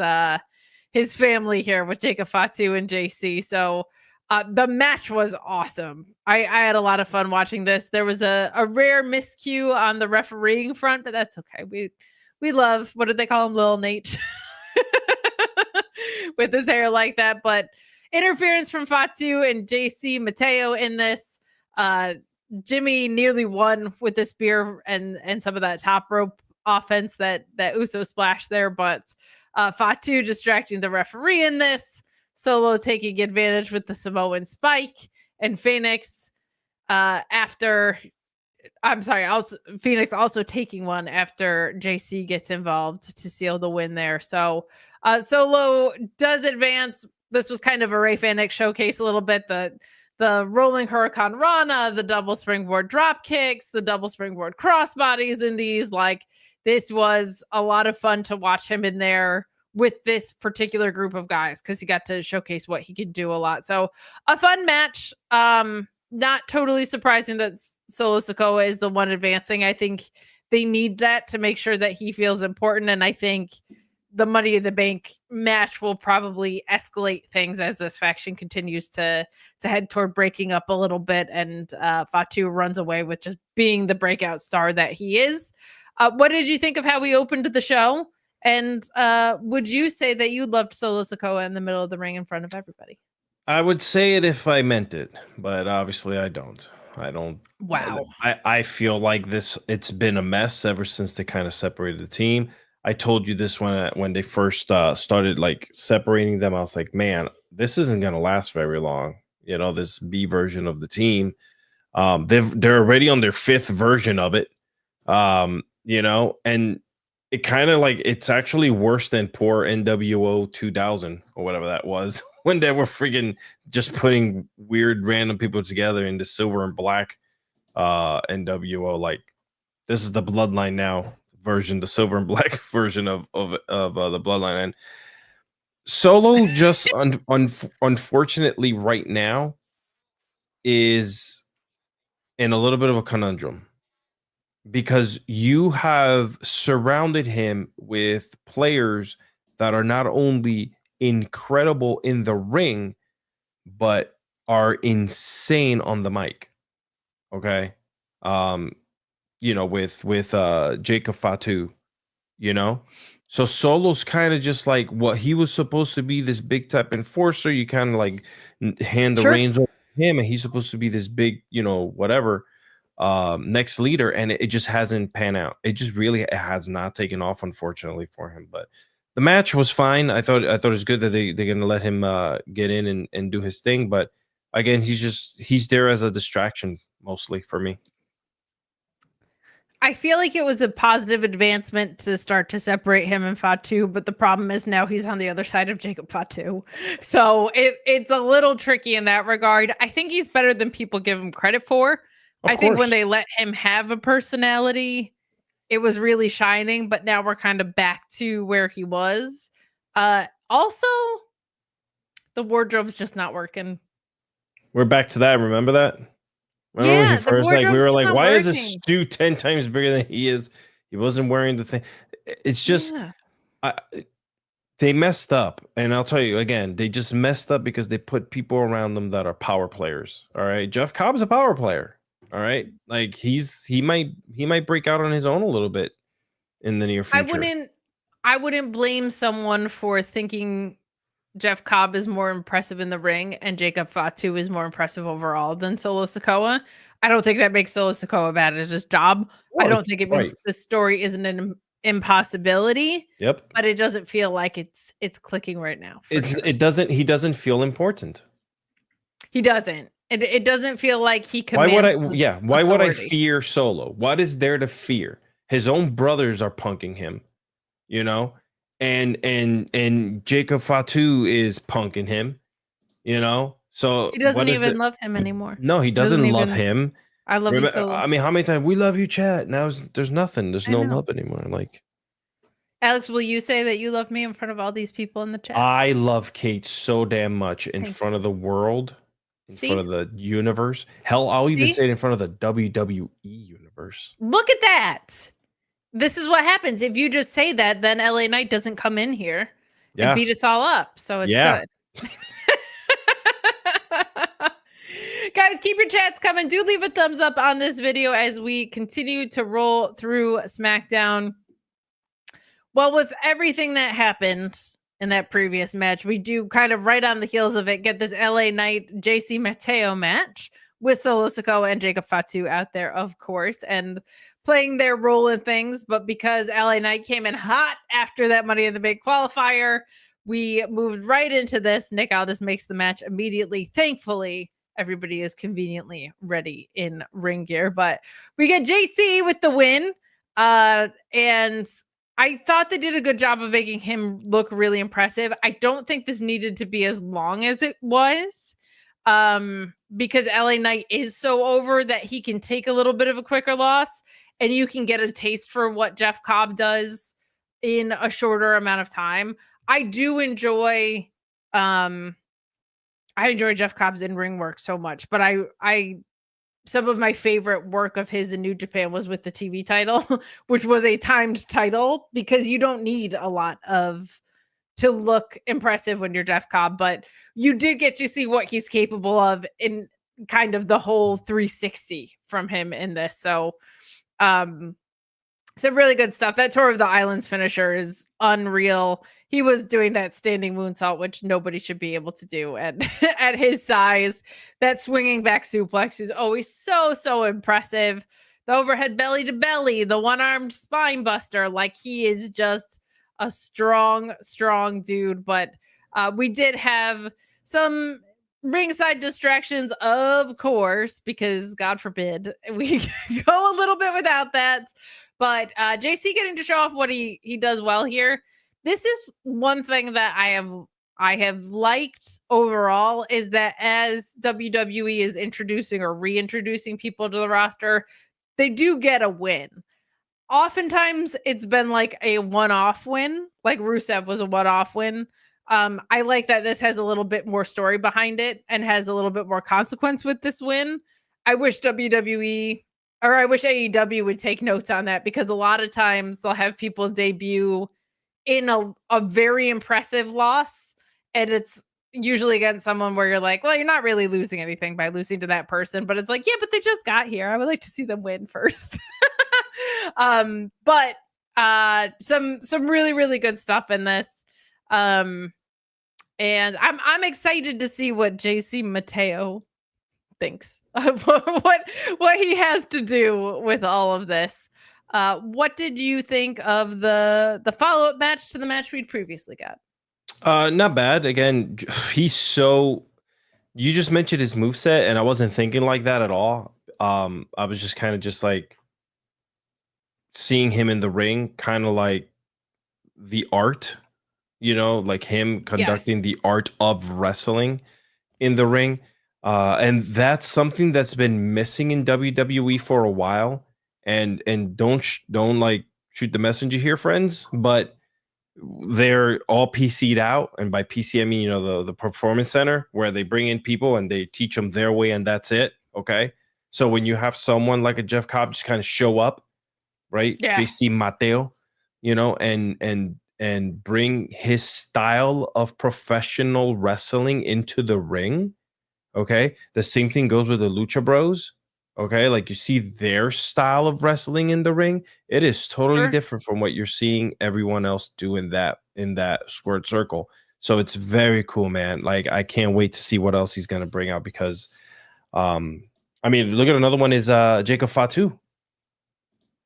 family here with Jacob Fatu and JC. So the match was awesome. I had a lot of fun watching this. There was a rare miscue on the refereeing front, but that's okay. We love, what did they call him, Lil Nate? With his hair like that. But interference from Fatu and JC Mateo in this. Jimmy nearly won with the spear and some of that top rope offense that Uso splashed there, but Fatu distracting the referee in this. Solo taking advantage with the Samoan spike, and Fenix Phoenix also taking one after JC gets involved to seal the win there. So Solo does advance. This was kind of a Rey Fenix showcase a little bit. The rolling Hurricane Rana, the double springboard drop kicks, the double springboard crossbodies in these. Like, this was a lot of fun to watch him in there with this particular group of guys, because he got to showcase what he could do a lot. So a fun match. Not totally surprising that Solo Sikoa is the one advancing. I think they need that to make sure that he feels important. And I think the Money in the Bank match will probably escalate things as this faction continues to head toward breaking up a little bit. And Fatu runs away with just being the breakout star that he is. What did you think of how we opened the show? And would you say that you loved Solo Sikoa in the middle of the ring in front of everybody? I would say it if I meant it, but obviously I don't. I don't. Wow. I feel like it's been a mess ever since they kind of separated the team. I told you this when they first started like separating them. I was like, man, this isn't going to last very long. You know, this B version of the team. They're already on their 5th version of it. You know, and it kind of like, it's actually worse than poor NWO 2000 or whatever that was, when they were freaking just putting weird random people together in the silver and black NWO. Like, this is the Bloodline now version, the silver and black version of the Bloodline. And Solo just unfortunately right now is in a little bit of a conundrum, because you have surrounded him with players that are not only incredible in the ring, but are insane on the mic. Okay. You know, with Jacob Fatu, you know, so Solo's kind of just like what he was supposed to be, this big type enforcer. You kind of like hand the reins over to him, and he's supposed to be this big, you know, whatever next leader, and it just hasn't panned out. It has not taken off, unfortunately, for him. But the match was fine. I thought it was good that they're gonna let him get in and do his thing. But again, he's there as a distraction mostly for me. I feel like it was a positive advancement to start to separate him and Fatu, but the problem is now he's on the other side of Jacob Fatu. So it's a little tricky in that regard. I think he's better than people give him credit for. I think when they let him have a personality, it was really shining, but now we're kind of back to where he was. Also, the wardrobe's just not working. We're back to that. Remember that? Remember when he first, like, we were like, why is this suit 10 times bigger than he is? He wasn't wearing the thing. It's just, they messed up. And I'll tell you again, they just messed up because they put people around them that are power players. All right. Jeff Cobb's a power player. All right. Like, he might break out on his own a little bit in the near future. I wouldn't blame someone for thinking Jeff Cobb is more impressive in the ring and Jacob Fatu is more impressive overall than Solo Sikoa. I don't think that makes Solo Sikoa bad at his job. I don't think it means the story isn't an impossibility. Yep. But it doesn't feel like it's clicking right now. It doesn't. He doesn't feel important. He doesn't. It doesn't feel like he commands. Why would I fear Solo? What is there to fear? His own brothers are punking him, you know, and Jacob Fatu is punking him, you know. So he doesn't even love him anymore. No, he doesn't love him. I love you, Solo. I mean, how many times we love you, chat? Now there's nothing. There's no love anymore. Like, Alex, will you say that you love me in front of all these people in the chat? I love Kate so damn much in front of the world. In front of the universe. Hell, I'll even say it in front of the WWE universe. Look at that. This is what happens. If you just say that, then LA Knight doesn't come in here and beat us all up. So it's good. Guys, keep your chats coming. Do leave a thumbs up on this video as we continue to roll through SmackDown. Well, with everything that happened in that previous match, we do kind of right on the heels of it get this LA Knight JC Mateo match with Solo Sikoa and Jacob Fatu out there, of course, and playing their role in things. But because LA Knight came in hot after that Money in the Bank qualifier, we moved right into this. Nick Aldis makes the match immediately. Thankfully, everybody is conveniently ready in ring gear, but we get JC with the win. And I thought they did a good job of making him look really impressive. I don't think this needed to be as long as it was, because LA Knight is so over that he can take a little bit of a quicker loss and you can get a taste for what Jeff Cobb does in a shorter amount of time. I do enjoy, I enjoy Jeff Cobb's in-ring work so much, but I some of my favorite work of his in New Japan was with the TV title, which was a timed title because you don't need a lot to look impressive when you're Jeff Cobb, but you did get to see what he's capable of in kind of the whole 360 from him in this. So, some really good stuff. That Tour of the Islands finisher is unreal. He was doing that standing moonsault, which nobody should be able to do at his size. That swinging back suplex is always so impressive. The overhead belly to belly, the one-armed spine buster, like he is just a strong dude. But we did have some ringside distractions, of course, because God forbid we go a little bit without that. But JC getting to show off what he does well here. This is one thing that I have liked overall, is that as WWE is introducing or reintroducing people to the roster, they do get a win. Oftentimes it's been like a one-off win, like Rusev was a one-off win. I like that this has a little bit more story behind it and has a little bit more consequence with this win. I wish WWE, or I wish AEW would take notes on that, because a lot of times they'll have people debut in a very impressive loss, and it's usually against someone where you're like, well, you're not really losing anything by losing to that person, but it's like, yeah, but they just got here. I would like to see them win first. But some really good stuff in this. And I'm excited to see what JC Mateo thinks of what he has to do with all of this. What did you think of the follow-up match to the match we'd previously got? Not bad. Again, you just mentioned his moveset, and I wasn't thinking like that at all. I was just kind of just like seeing him in the ring, kind of like the art, like him conducting the art of wrestling in the ring. And that's something that's been missing in WWE for a while. And don't like shoot the messenger here, friends, but they're all PC'd out. And by PC, I mean, the performance center, where they bring in people and they teach them their way, and that's it. Okay. So when you have someone like a Jeff Cobb just kind of show up, right? Yeah. JC Mateo, and bring his style of professional wrestling into the ring. Okay. The same thing goes with the Lucha Bros. Okay. Like, you see their style of wrestling in the ring. It is totally different from what you're seeing everyone else do in that squared circle. So it's very cool, man. Like I can't wait to see what else he's gonna bring out because, I mean, look at another one is Jacob Fatu.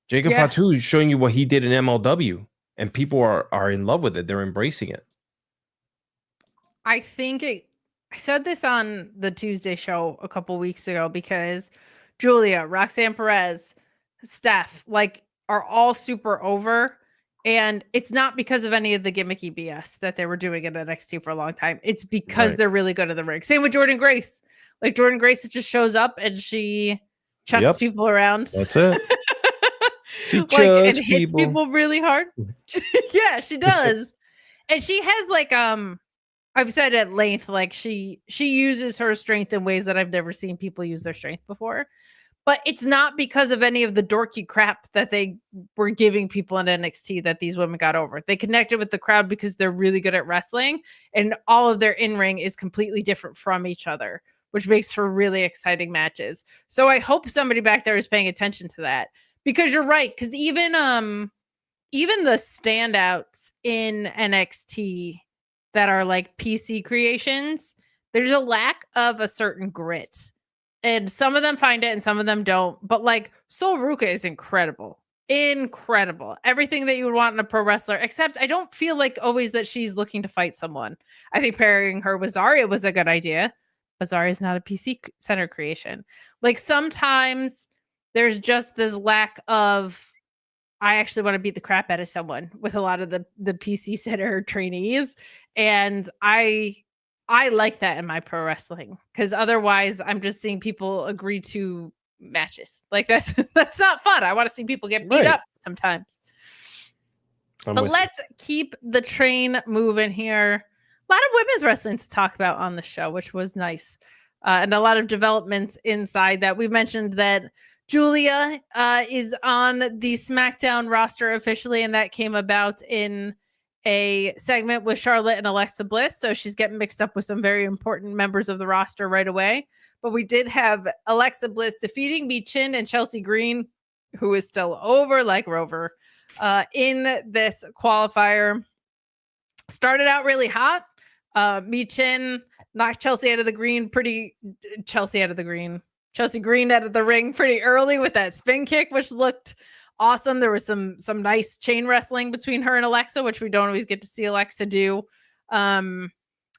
Jacob Fatu is showing you what he did in MLW, and people are in love with it. They're embracing it. I think I said this on the Tuesday show a couple weeks ago because Giulia, Roxanne Perez, Steph, like are all super over. And it's not because of any of the gimmicky BS that they were doing in NXT for a long time. It's because they're really good at the ring. Same with Jordan Grace. Like Jordan Grace just shows up and she chucks people around. That's it. Like and hits people really hard. Yeah, she does. And she has like I've said at length, like she uses her strength in ways that I've never seen people use their strength before. But it's not because of any of the dorky crap that they were giving people in NXT that these women got over. They connected with the crowd because they're really good at wrestling, and all of their in-ring is completely different from each other, which makes for really exciting matches. So I hope somebody back there is paying attention to that, because you're right. Because even the standouts in NXT that are like PC creations, there's a lack of a certain grit. And some of them find it and some of them don't. But like Sol Ruka is incredible. Incredible. Everything that you would want in a pro wrestler, except I don't feel like always that she's looking to fight someone. I think pairing her with Zarya was a good idea. But Zarya is not a PC center creation. Like sometimes there's just this lack of, I actually want to beat the crap out of someone with a lot of the PC center trainees. And I like that in my pro wrestling, because otherwise I'm just seeing people agree to matches. Like that's not fun. I want to see people get beat up sometimes. But let's keep the train moving here. A lot of women's wrestling to talk about on the show, which was nice. And a lot of developments inside that. We mentioned that Giulia is on the Smackdown roster officially, and that came about in a segment with Charlotte and Alexa Bliss. So she's getting mixed up with some very important members of the roster right away. But we did have Alexa Bliss defeating Michin and Chelsea Green, who is still over like Rover, in this qualifier. Started out really hot. Michin knocked Chelsea Green out of the ring pretty early with that spin kick, which looked awesome. There was some nice chain wrestling between her and Alexa, which we don't always get to see Alexa do.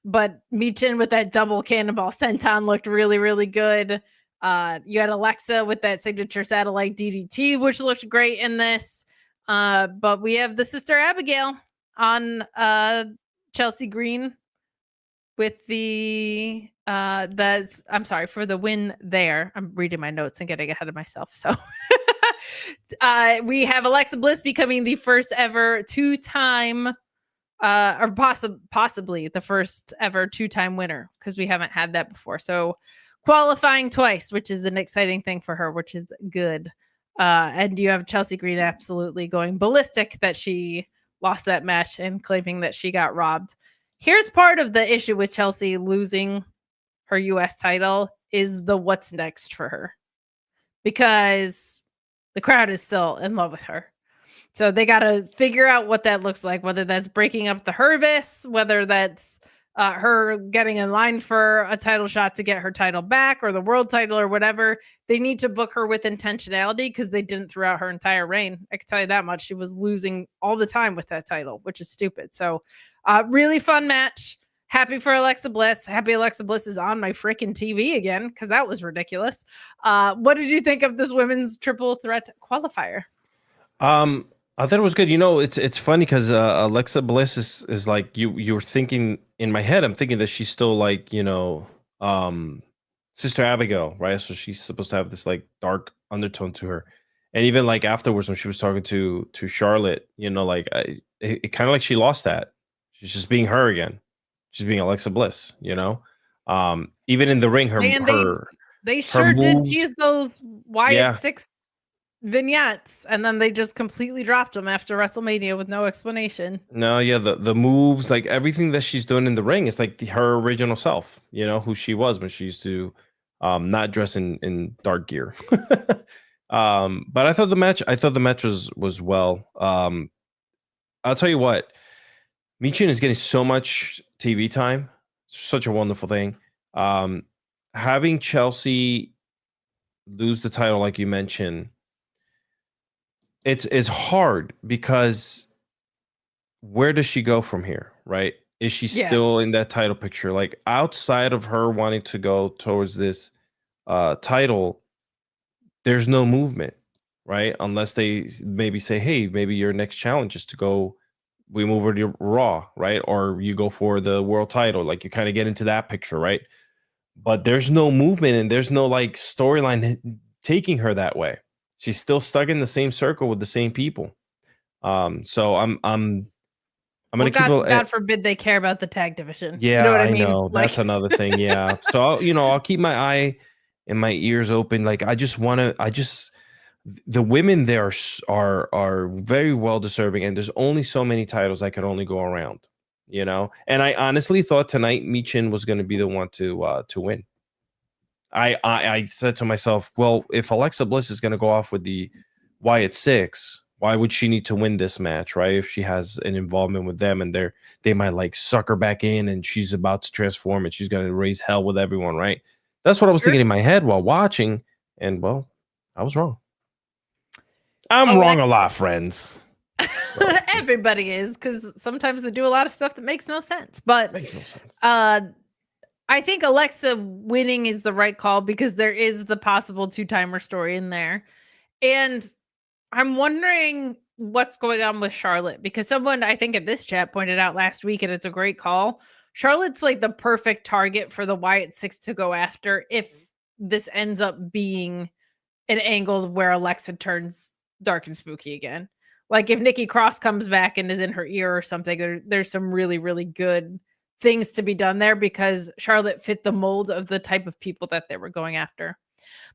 But Michin with that double cannonball senton looked really, really good. You had Alexa with that signature satellite DDT, which looked great in this. But we have the sister Abigail on Chelsea Green with the for the win there. I'm reading my notes and getting ahead of myself. So we have Alexa Bliss becoming the first ever two-time or possibly the first ever two-time winner, because we haven't had that before. So qualifying twice, which is an exciting thing for her, which is good. And you have Chelsea Green absolutely going ballistic that she lost that match and claiming that she got robbed. Here's part of the issue with Chelsea losing her US title is the what's next for her, because the crowd is still in love with her. So they got to figure out what that looks like, whether that's breaking up the Hervis, whether that's her getting in line for a title shot to get her title back, or the world title, or whatever. They need to book her with intentionality, because they didn't throughout her entire reign. I can tell you that much. She was losing all the time with that title, which is stupid. So really fun match. Happy for Alexa Bliss. Happy Alexa Bliss is on my freaking TV again, because that was ridiculous. What did you think of this women's triple threat qualifier? I thought it was good. You know, it's funny because Alexa Bliss is like you were thinking in my head. I'm thinking that she's still like, you know, Sister Abigail, right? So she's supposed to have this like dark undertone to her. And even like afterwards when she was talking to Charlotte, you know, like it kind of like she lost that. She's just being her again. She's being Alexa Bliss, you know. Even in the ring, they sure did tease those Wyatt 6 vignettes, and then they just completely dropped them after WrestleMania with no explanation. No, yeah, the moves, like everything that she's doing in the ring is like her original self, you know, who she was when she used to not dress in dark gear. But I thought the match was well. I'll tell you what, Michin is getting so much TV time. Such a wonderful thing. Having Chelsea lose the title, like you mentioned, it's hard because where does she go from here, right? Is she still in that title picture? Like outside of her wanting to go towards this title, there's no movement, right? Unless they maybe say, hey, maybe your next challenge is to go, we move over to Raw, right? Or you go for the world title. Like you kind of get into that picture, right? But there's no movement and there's no like storyline taking her that way. She's still stuck in the same circle with the same people. So I'm gonna keep. God forbid they care about the tag division. Yeah, you know what I mean? know. That's another thing. Yeah. So I'll keep my eye and my ears open. Like the women there are very well deserving, and there's only so many titles that could only go around. And I honestly thought tonight Michin was going to be the one to win. I said to myself, well, if Alexa Bliss is going to go off with the Wyatt Six, why would she need to win this match, right? If she has an involvement with them and they might like suck her back in and she's about to transform and she's going to raise hell with everyone, right? That's what I was thinking in my head while watching. And well, I was wrong. I'm wrong a lot, friends. Everybody is, because sometimes they do a lot of stuff that makes no sense. But makes no sense. I think Alexa winning is the right call because there is the possible 2-timer story in there. And I'm wondering what's going on with Charlotte, because someone I think in this chat pointed out last week, and it's a great call. Charlotte's like the perfect target for the Wyatt Six to go after if this ends up being an angle where Alexa turns dark and spooky again. Like if Nikki Cross comes back and is in her ear or something, there's some really, really good things to be done there because Charlotte fit the mold of the type of people that they were going after.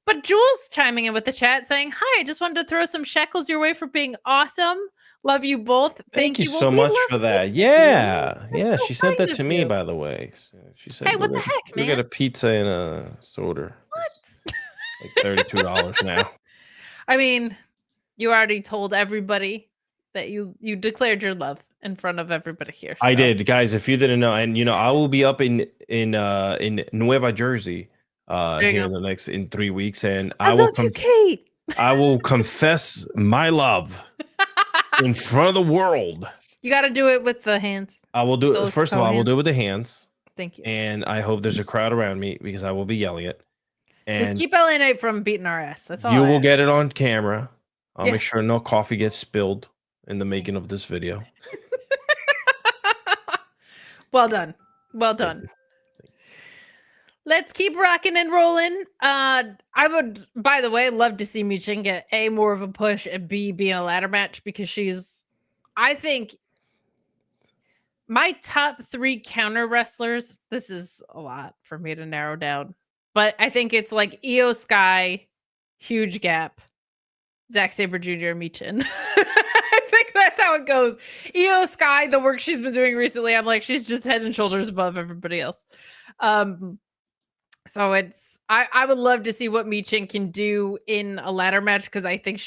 But Jules chiming in with the chat saying, hi, I just wanted to throw some shekels your way for being awesome. Love you both. Thank you Well, so much for that. Yeah. Yeah. so She sent that to me, you. by the way. She said, hey, what the heck, man? You get a pizza and a soda. What? Like $32 now. I mean, you already told everybody that you declared your love in front of everybody here. So. I did, guys. If you didn't know, and I will be up in Nueva Jersey here in 3 weeks, and I will love you, Kate. I will confess my love in front of the world. You got to do it with the hands. I will do it. First of all, I will do it with the hands. Thank you. And I hope there's a crowd around me because I will be yelling it. And just keep LA Knight from beating our ass. That's all. You will get it on camera. I'll make sure no coffee gets spilled in the making of this video. Well done. Well done. Let's keep rocking and rolling. I would, by the way, love to see Michin get A, more of a push, and B, be in a ladder match because I think my top 3 counter wrestlers, this is a lot for me to narrow down, but I think it's like Io Sky, huge gap, Zack Sabre Jr., Michin. I think that's how it goes. Io Sky, the work she's been doing recently, I'm like, she's just head and shoulders above everybody else. So I would love to see what Michin can do in a ladder match because I think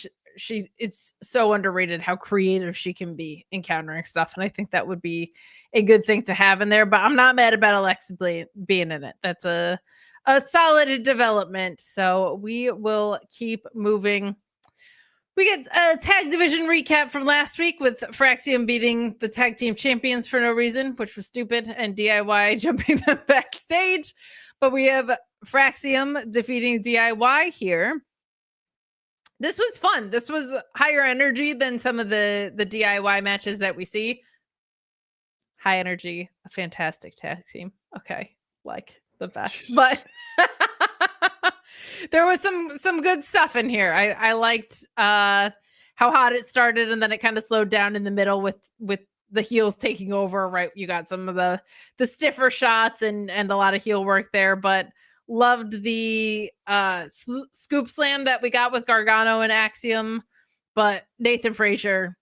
it's so underrated how creative she can be in countering stuff, and I think that would be a good thing to have in there. But I'm not mad about Alexa being in it. That's a solid development. So we will keep moving. We get a tag division recap from last week with FRAXIOM beating the tag team champions for no reason, which was stupid, and DIY jumping them backstage. But we have FRAXIOM defeating DIY here. This was fun. This was higher energy than some of the DIY matches that we see. High energy, a fantastic tag team. Okay, like the best. But there was some good stuff in here. I liked how hot it started, and then it kind of slowed down in the middle with the heels taking over, right? You got some of the stiffer shots and a lot of heel work there, but loved the scoop slam that we got with Gargano and Axiom, but Nathan Frazier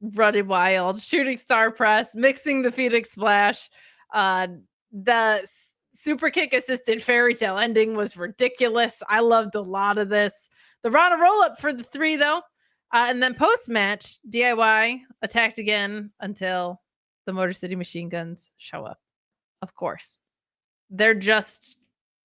running wild, shooting star press, mixing the Phoenix splash. The super kick assisted fairy tale ending was ridiculous. I loved a lot of this. The Rana roll up for the 3 though. And then post-match, DIY attacked again until the Motor City Machine Guns show up. Of course. They're just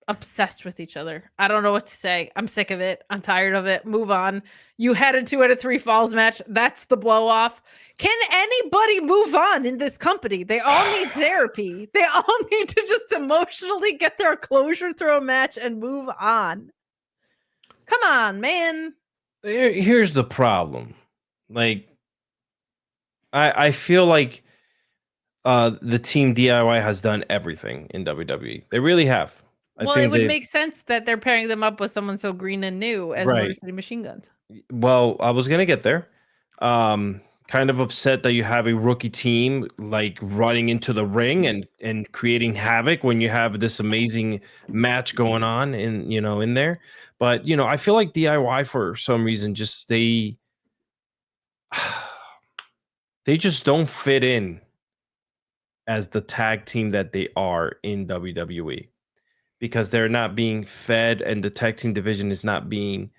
obsessed with each other. I don't know what to say. I'm sick of it. I'm tired of it. Move on. You had a 2 out of 3 falls match. That's the blow off. Can anybody move on in this company? They all need therapy. They all need to just emotionally get their closure through a match and move on. Come on, man. Here's the problem. Like, I feel like the team DIY has done everything in WWE. They really have. Well, it would make sense that they're pairing them up with someone so green and new as Motor City Machine Guns. Well, I was gonna get there. Kind of upset that you have a rookie team like running into the ring and creating havoc when you have this amazing match going on in there. But I feel like DIY for some reason just they just don't fit in as the tag team that they are in WWE, because they're not being fed and the tag team division is not being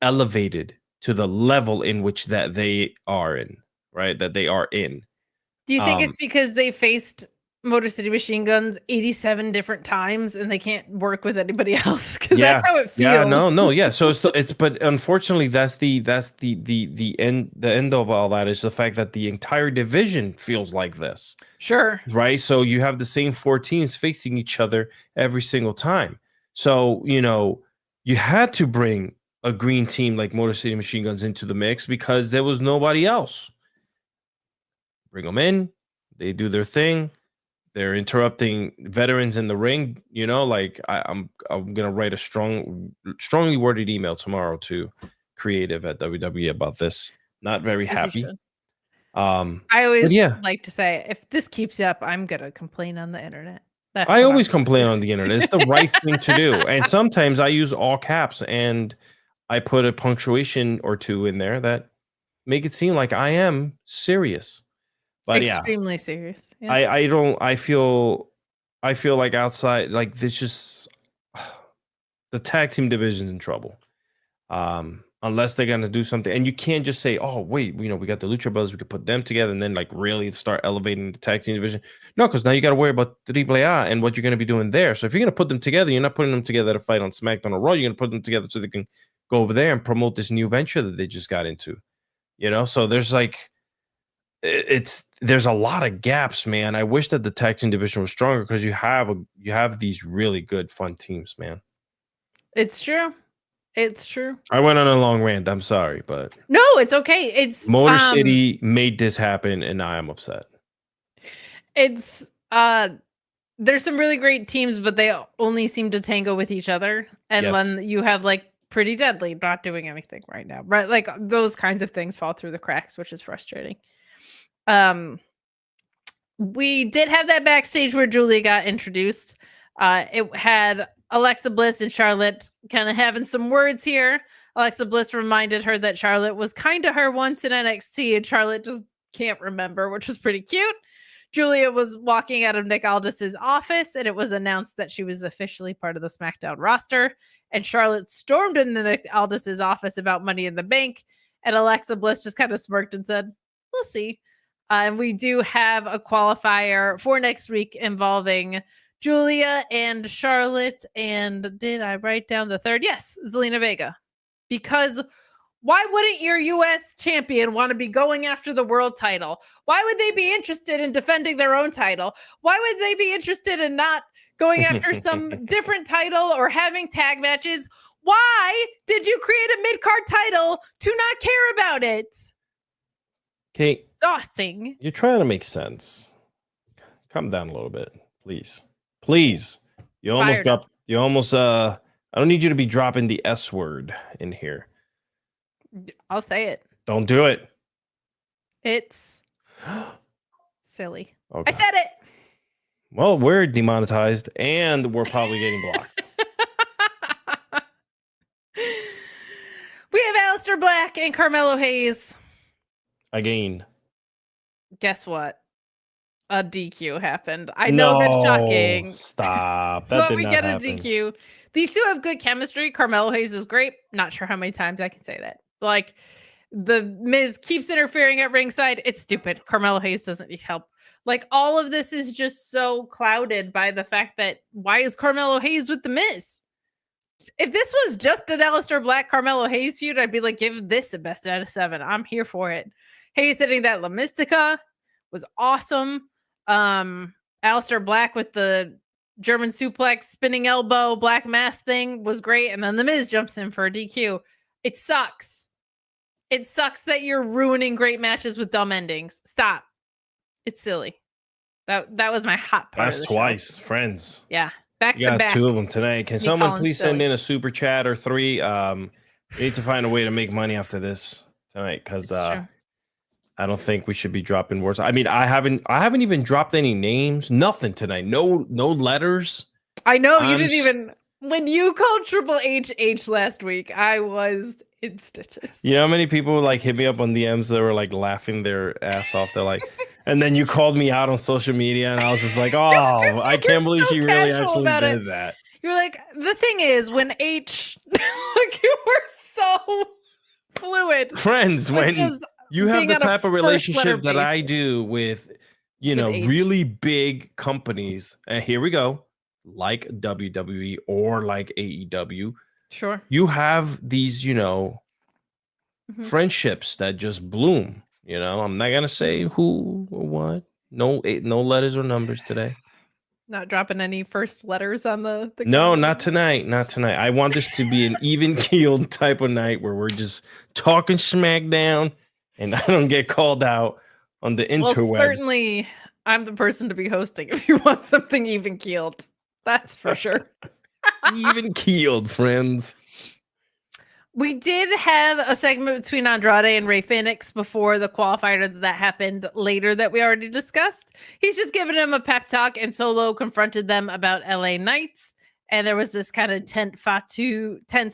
elevated to the level in which that they are in, right? That they are in. Do you think it's because they faced Motor City Machine Guns 87 different times and they can't work with anybody else? Because that's how it feels. Yeah. So but unfortunately that's the end of all that is the fact that the entire division feels like this. Sure. Right. So you have the same 4 teams facing each other every single time. So, you had to bring a green team like Motor City Machine Guns into the mix because there was nobody else. Bring them in, they do their thing. They're interrupting veterans in the ring. I'm gonna write a strongly worded email tomorrow to creative at WWE about this. Not very happy. I always like to say, if this keeps up, I'm gonna complain on the internet. I always complain on the internet. It's the right thing to do. And sometimes I use all caps and I put a punctuation or 2 in there that make it seem like I am serious. But extremely serious. Yeah. I feel like outside, like this just the tag team division's in trouble. Unless they're gonna do something, and you can't just say, "Oh, wait, we got the Lucha Brothers, we could put them together," and then like really start elevating the tag team division. No, because now you got to worry about AAA and what you're gonna be doing there. So if you're gonna put them together, you're not putting them together to fight on SmackDown or Raw. You're gonna put them together so they can go over there and promote this new venture that they just got into. So there's like, there's a lot of gaps, man. I wish that the tag team division was stronger because you have these really good, fun teams, man. It's true. It's true. I went on a long rant. I'm sorry, but no, it's okay. It's Motor City made this happen, and I am upset. It's there's some really great teams, but they only seem to tango with each other. And then you have like Pretty Deadly not doing anything right now, right? Like those kinds of things fall through the cracks, which is frustrating. We did have that backstage where Giulia got introduced. It had Alexa Bliss and Charlotte kind of having some words here. Alexa Bliss reminded her that Charlotte was kind to her once in NXT, and Charlotte just can't remember, which was pretty cute. Giulia was walking out of Nick Aldis's office, and it was announced that she was officially part of the SmackDown roster. And Charlotte stormed into Nick Aldis's office about Money in the Bank, and Alexa Bliss just kind of smirked and said, "We'll see." And we do have a qualifier for next week involving Giulia and Charlotte. And did I write down the third? Yes, Zelina Vega. Because why wouldn't your U.S. champion want to be going after the world title? Why would they be interested in defending their own title? Why would they be interested in not going after some different title or having tag matches? Why did you create a mid-card title to not care about it? Okay. Exhausting. You're trying to make sense. Calm down a little bit, please. Please. You almost dropped. You almost. I don't need you to be dropping the S word in here. I'll say it. Don't do it. It's silly. Okay. I said it. Well, we're demonetized and we're probably getting blocked. We have Aleister Black and Carmelo Hayes. Again. Guess what? A DQ happened. I know that's shocking. Stop. That but did we not get happen. a DQ. These two have good chemistry. Carmelo Hayes is great. Not sure how many times I can say that. Like, the Miz keeps interfering at ringside. It's stupid. Carmelo Hayes doesn't need help. Like all of this is just so clouded by the fact that why is Carmelo Hayes with The Miz? If this was just an Aleister Black Carmelo Hayes feud, I'd be like, give this a best out of 7. I'm here for it. Hayes hitting that La Mystica was awesome. Aleister Black with the German suplex, spinning elbow, black mass thing was great. And then The Miz jumps in for a DQ. It sucks. It sucks that you're ruining great matches with dumb endings. Stop. It's silly. That was my hot part. That's twice, friends. Yeah. Back You to back. 2 of them tonight. Can someone please send in a super chat or 3? We need to find a way to make money after this tonight because I don't think we should be dropping words. I mean, I haven't even dropped any names. Nothing tonight. No letters. I know you didn't even. When you called Triple H last week, I was in stitches. You know how many people like hit me up on DMs that were like laughing their ass off? They're like, and then you called me out on social media, and I was just like, oh, I can't believe he really actually did that. You're like, the thing is, when H, like, you were so fluid. Friends, when you have the type of relationship that I do with, really big companies, and here we go, like WWE or like AEW. Sure. You have these, friendships that just bloom. I'm not gonna say who or what. No letters or numbers today. Not dropping any first letters on the No, not tonight. Not tonight. I want this to be an even keeled type of night where we're just talking Smackdown and I don't get called out on the interwebs. Well, certainly I'm the person to be hosting if you want something even keeled. That's for sure. Even keeled, friends. We did have a segment between Andrade and Rey Fenix before the qualifier that happened later that we already discussed. He's just giving him a pep talk, and Solo confronted them about LA Knights. And there was this kind of tense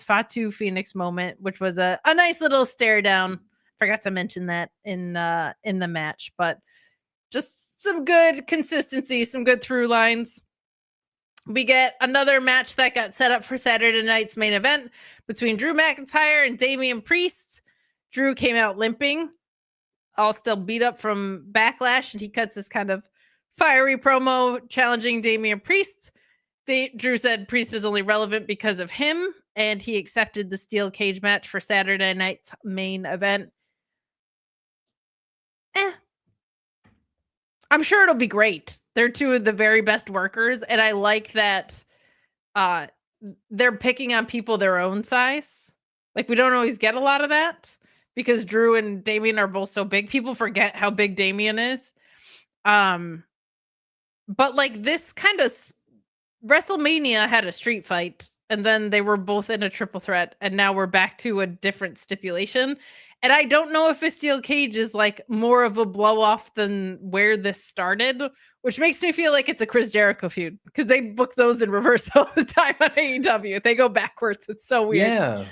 Fatu Phoenix moment, which was a nice little stare down. Forgot to mention that in the match, but just some good consistency, some good through lines. We get another match that got set up for Saturday night's main event between Drew McIntyre and Damian Priest. Drew came out limping, all still beat up from Backlash, and he cuts this kind of fiery promo challenging Damian Priest. Drew said Priest is only relevant because of him, and he accepted the steel cage match for Saturday night's main event. I'm sure it'll be great. They're 2 of the very best workers, and I like that they're picking on people their own size. Like, we don't always get a lot of that because Drew and Damian are both so big. People forget how big Damian is. But like this kind of WrestleMania had a street fight, and then they were both in a triple threat, and now we're back to a different stipulation. And I don't know if a steel cage is like more of a blow off than where this started, which makes me feel like it's a Chris Jericho feud because they book those in reverse all the time on AEW. They go backwards. It's so weird. Yeah.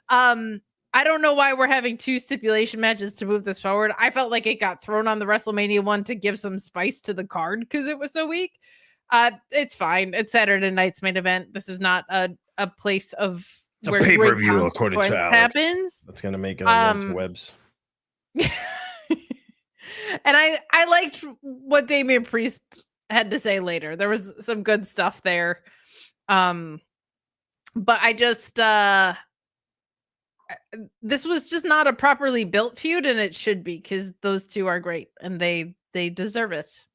I don't know why we're having 2 stipulation matches to move this forward. I felt like it got thrown on the WrestleMania one to give some spice to the card because it was so weak. It's fine. It's Saturday night's main event. This is not a place of it's a pay-per-view according to Alex. Happens. That's gonna make it on interwebs. And I liked what Damian Priest had to say later. There was some good stuff there. But I just this was just not a properly built feud, and it should be because those 2 are great and they deserve it.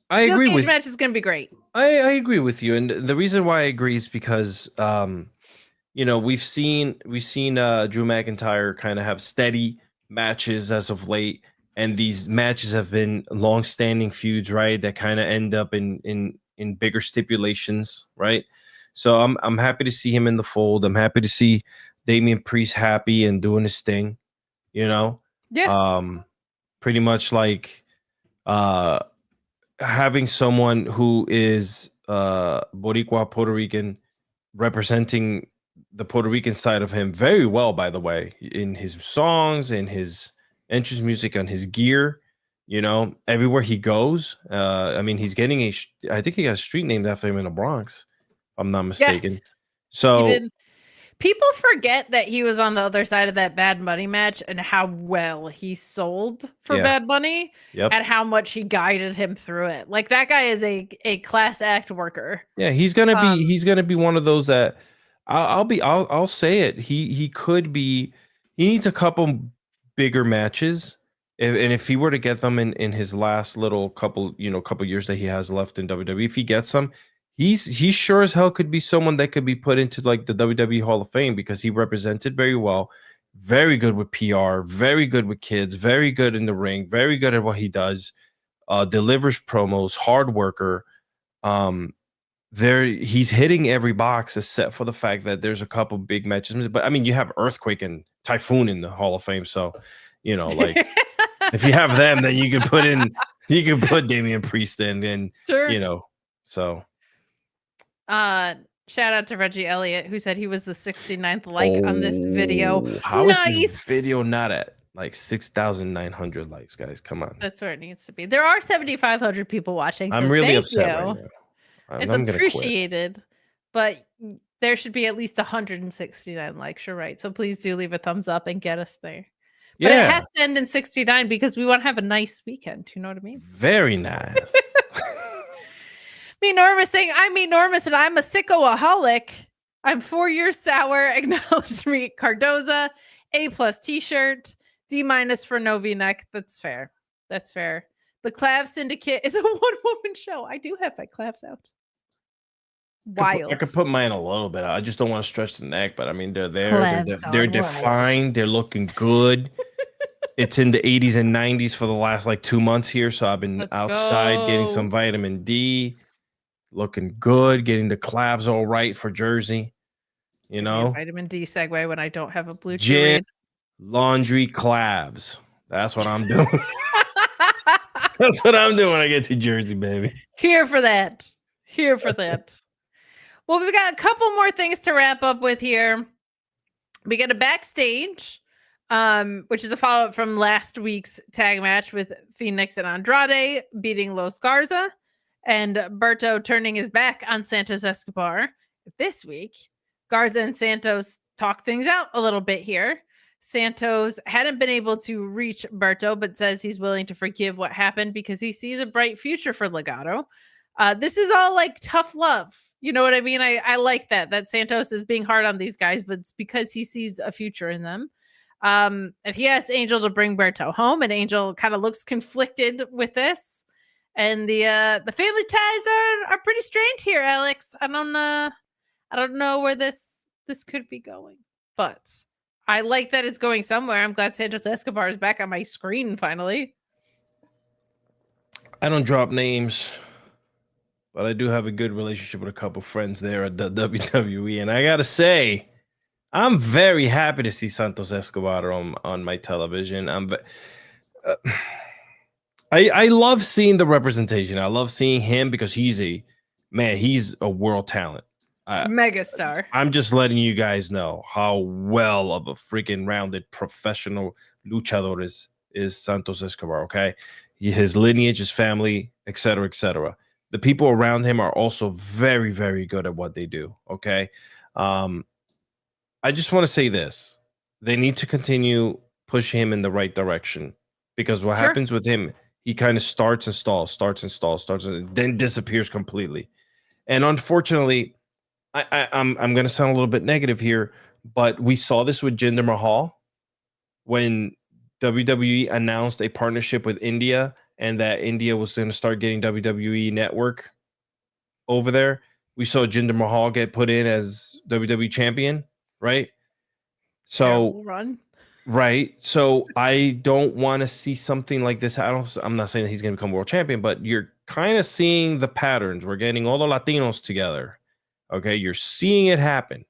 I Steel agree cage with match is going to be great. I agree with you, and the reason why I agree is because we've seen Drew McIntyre kind of have steady matches as of late, and these matches have been long-standing feuds, right? That kind of end up in bigger stipulations, right? So I'm happy to see him in the fold. I'm happy to see Damian Priest happy and doing his thing. Yeah. Pretty much like having someone who is Boricua, Puerto Rican, representing the Puerto Rican side of him very well, by the way, in his songs, in his entrance music, on his gear, everywhere he goes. I mean, he's getting I think he got a street named after him in the Bronx, if I'm not mistaken. Yes, so People forget that he was on the other side of that Bad Bunny match and how well he sold for Bad Bunny and how much he guided him through it. Like that guy is a class act worker. Yeah, he's gonna be one of those that I'll say it. He could be. He needs a couple bigger matches, and if he were to get them in his last little couple years that he has left in WWE, if he gets them, he sure as hell could be someone that could be put into like the WWE Hall of Fame because he represented very well, very good with PR, very good with kids, very good in the ring, very good at what he does, delivers promos, hard worker. He's hitting every box except for the fact that there's a couple big matches. But I mean, you have Earthquake and Typhoon in the Hall of Fame, so like if you have them, then you can put Damian Priest in, and sure. So. Shout out to Reggie Elliott, who said he was the 69th like on this video. How is this video not at like 6,900 likes, guys? Come on. That's where it needs to be. There are 7,500 people watching. So I'm really upset right now. It's appreciated, but there should be at least 169 likes. You're right. So please do leave a thumbs up and get us there. But it has to end in 69 because we want to have a nice weekend. You know what I mean? Very nice. Me Normus saying, I'm Me Normus and I'm a Sikoa-holic. I'm 4 years sour. Acknowledge me, Cardoza. A+ t-shirt. D- for no V-neck. That's fair. That's fair. The Clav Syndicate is a one-woman show. I do have my clavs out. Wild. I could put mine a little bit. I just don't want to stretch the neck, but I mean, they're there. They're defined. They're looking good. It's in the 80s and 90s for the last like 2 months here. So I've been outside getting some vitamin D, looking good, getting the clavs all right for Jersey. Vitamin D segue when I don't have a blue gym, laundry, clavs. That's what I'm doing. That's what I'm doing when I get to Jersey, baby. Here for that. Here for that. Well, we've got a couple more things to wrap up with here. We get a backstage, which is a follow-up from last week's tag match with Fenix and Andrade beating Los Garza and Berto turning his back on Santos Escobar. This week, Garza and Santos talk things out a little bit here. Santos hadn't been able to reach Berto, but says he's willing to forgive what happened because he sees a bright future for Legado. This is all like tough love. You know what I mean? I like that Santos is being hard on these guys, but it's because he sees a future in them. And he asked Angel to bring Berto home, and Angel kind of looks conflicted with this. And the family ties are pretty strained here, Alex. I don't know where this could be going, but I like that it's going somewhere. I'm glad Santos Escobar is back on my screen finally. I don't drop names, but I do have a good relationship with a couple friends there at the WWE, and I gotta say, I'm very happy to see Santos Escobar on my television. I love seeing the representation. I love seeing him because he's a world talent. Megastar. I'm just letting you guys know how well of a freaking rounded professional luchador is Santos Escobar, okay? His lineage, his family, etc., etc. The people around him are also very, very good at what they do, okay? I just want to say this. They need to continue pushing him in the right direction because what happens with him, he kind of starts and stalls, and then disappears completely. And unfortunately, I'm going to sound a little bit negative here, but we saw this with Jinder Mahal when WWE announced a partnership with India and that India was going to start getting WWE Network over there. We saw Jinder Mahal get put in as WWE champion, right? So right. So I don't want to see something like this. I'm not saying that he's going to become world champion, but you're kind of seeing the patterns. We're getting all the Latinos together. Okay, you're seeing it happen.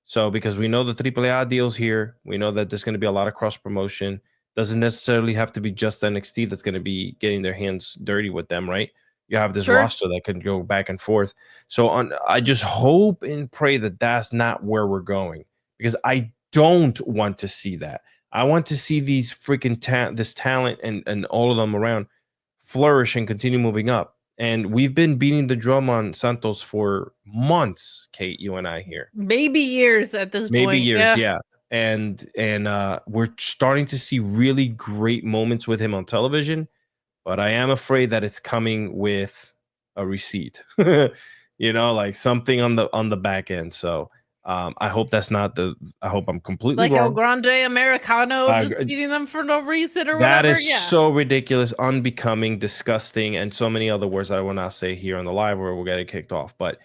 So because we know the AAA deals here, we know that there's going to be a lot of cross promotion. Doesn't necessarily have to be just NXT that's going to be getting their hands dirty with them, right? You have this roster that can go back and forth. So I just hope and pray that that's not where we're going because I don't want to see that. I want to see these freaking this talent and all of them around flourish and continue moving up. And we've been beating the drum on Santos for months, Kate, you and I here. Maybe years at this point. Maybe years, yeah. And we're starting to see really great moments with him on television, but I am afraid that it's coming with a receipt. You know, like something on the back end. So I hope that's not I hope I'm completely like wrong. El Grande Americano just beating them for no reason or that whatever. is so ridiculous, unbecoming, disgusting, and so many other words I will not say here on the live where we'll get it kicked off. But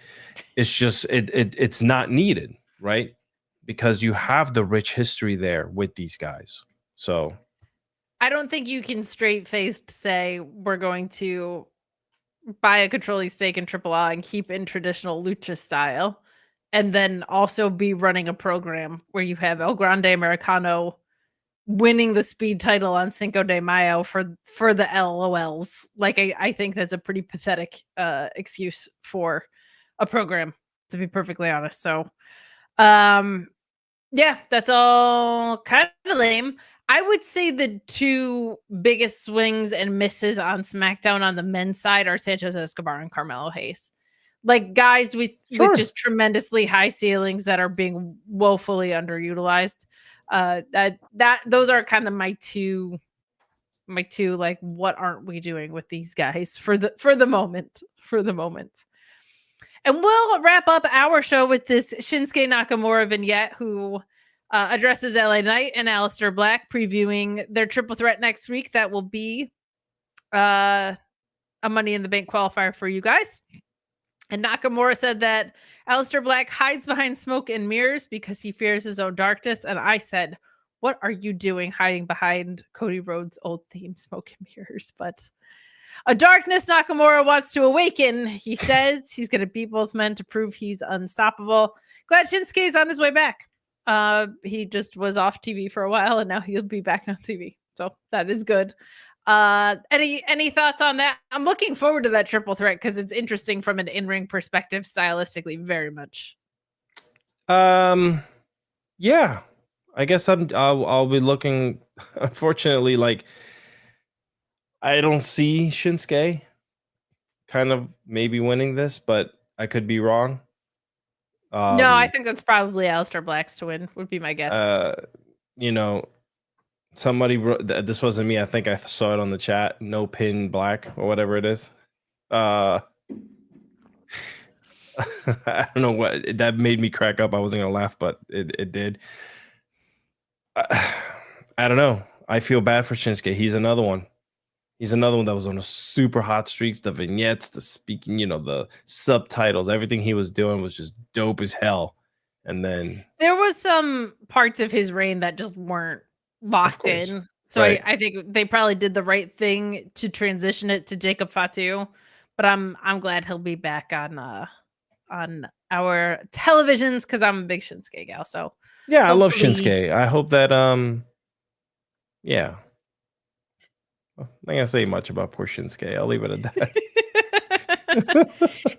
it's just it's not needed, right? Because you have the rich history there with these guys. So I don't think you can straight-faced say we're going to buy a controlling stake in AAA and keep in traditional lucha style, and then also be running a program where you have El Grande Americano winning the speed title on Cinco de Mayo for the LOLs. Like, I think that's a pretty pathetic excuse for a program, to be perfectly honest. So, yeah, that's all kind of lame. I would say the two biggest swings and misses on SmackDown on the men's side are Sanchez Escobar and Carmelo Hayes. Like guys with just tremendously high ceilings that are being woefully underutilized. Those are kind of my two like, what aren't we doing with these guys for the moment. And we'll wrap up our show with this Shinsuke Nakamura vignette, who addresses LA Knight and Aleister Black, previewing their triple threat next week. That will be a Money in the Bank qualifier for you guys. And Nakamura said that Aleister Black hides behind smoke and mirrors because he fears his own darkness. And I said, what are you doing hiding behind Cody Rhodes' old theme, Smoke and Mirrors? But a darkness Nakamura wants to awaken. He says he's going to beat both men to prove he's unstoppable. Glad Shinsuke's on his way back. He just was off TV for a while, and now he'll be back on TV. So that is good. Any thoughts on that? I'm looking forward to that triple threat because it's interesting from an in-ring perspective, stylistically, very much. Yeah, I guess I'll be looking. Unfortunately, like, I don't see Shinsuke kind of maybe winning this, but I could be wrong. No, I think that's probably Aleister Black's to win, would be my guess. You know, somebody wrote, this wasn't me. I think I saw it on the chat. No pin Black or whatever it is. I don't know what that made me crack up. I wasn't gonna laugh, but it did. I don't know. I feel bad for Shinsuke. He's another one. He's another one that was on a super hot streaks. The vignettes, the speaking, the subtitles, everything he was doing was just dope as hell. And then there was some parts of his reign that just weren't locked in. So right. I think they probably did the right thing to transition it to Jacob Fatu. But I'm glad he'll be back on our televisions because I'm a big Shinsuke gal. So yeah, I love Shinsuke. I hope that yeah. I'm not gonna say much about poor Shinsuke. I'll leave it at that.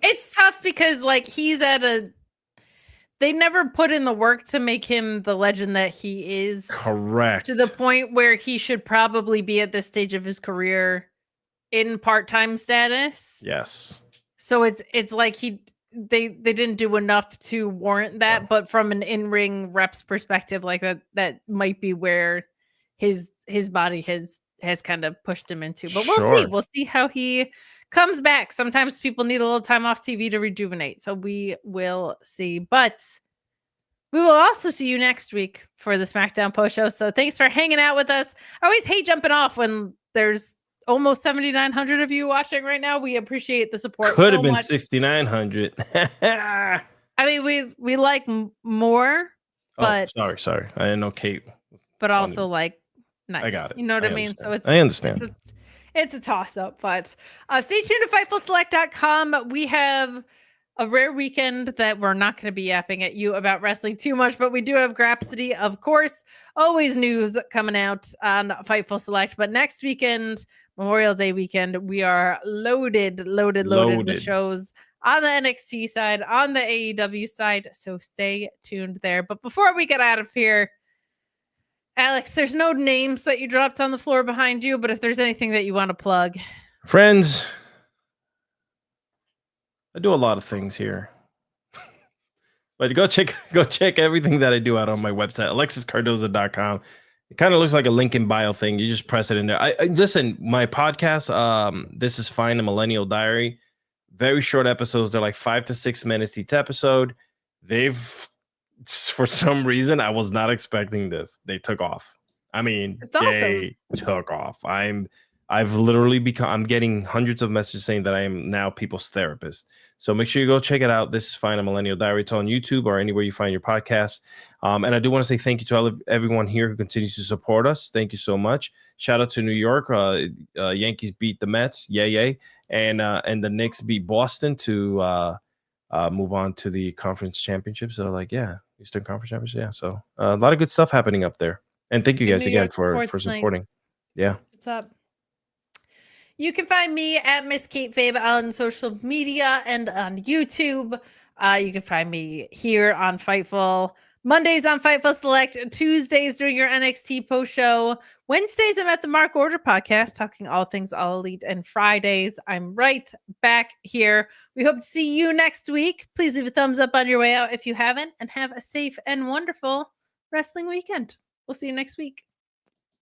It's tough because like they never put in the work to make him the legend that he is. Correct. To the point where he should probably be at this stage of his career in part-time status. Yes. So it's like they didn't do enough to warrant that, but from an in-ring reps perspective, like that might be where his body has kind of pushed him into. But we'll see how he comes back. Sometimes people need a little time off TV to rejuvenate. So we will see. But we will also see you next week for the SmackDown post show. So thanks for hanging out with us. I always hate jumping off when there's almost 7,900 of you watching right now. We appreciate the support. Could have been 6,900. I mean, we like more, but sorry. I didn't know Kate. But also like nice. I got it. You know what I mean? Understand. So I understand. It's a toss up, but stay tuned to FightfulSelect.com. We have a rare weekend that we're not going to be yapping at you about wrestling too much, but we do have Grapsity, of course. Always news coming out on Fightful Select. But next weekend, Memorial Day weekend, we are loaded with shows on the NXT side, on the AEW side. So stay tuned there. But before we get out of here, Alex, there's no names that you dropped on the floor behind you, but if there's anything that you want to plug. Friends, I do a lot of things here. But go check everything that I do out on my website, alexiscardoza.com. It kind of looks like a link in bio thing. You just press it in there. I listen, my podcast, This Is Fine, a Millennial Diary. Very short episodes. They're like 5 to 6 minutes each episode. They've, for some reason, I was not expecting this. They took off. I mean, It's awesome. they took off. I've literally become, I'm getting hundreds of messages saying that I am now people's therapist. So make sure you go check it out. This Is Fine, a Millennial Diary. It's on YouTube or anywhere you find your podcast. And I do want to say thank you to everyone here who continues to support us. Thank you so much. Shout out to New York. Yankees beat the Mets. Yay. And the Knicks beat Boston to move on to the conference championship. So Eastern Conference Championship. Yeah. So a lot of good stuff happening up there. And thank you guys New again York for sports supporting. night. Yeah. What's up? You can find me at Miss Kate Fabe on social media and on YouTube. You can find me here on Fightful. Mondays on Fightful Select. Tuesdays during your NXT post show. Wednesdays I'm at the Mark Order podcast talking all things All Elite. And Fridays I'm right back here. We hope to see you next week. Please leave a thumbs up on your way out if you haven't. And have a safe and wonderful wrestling weekend. We'll see you next week.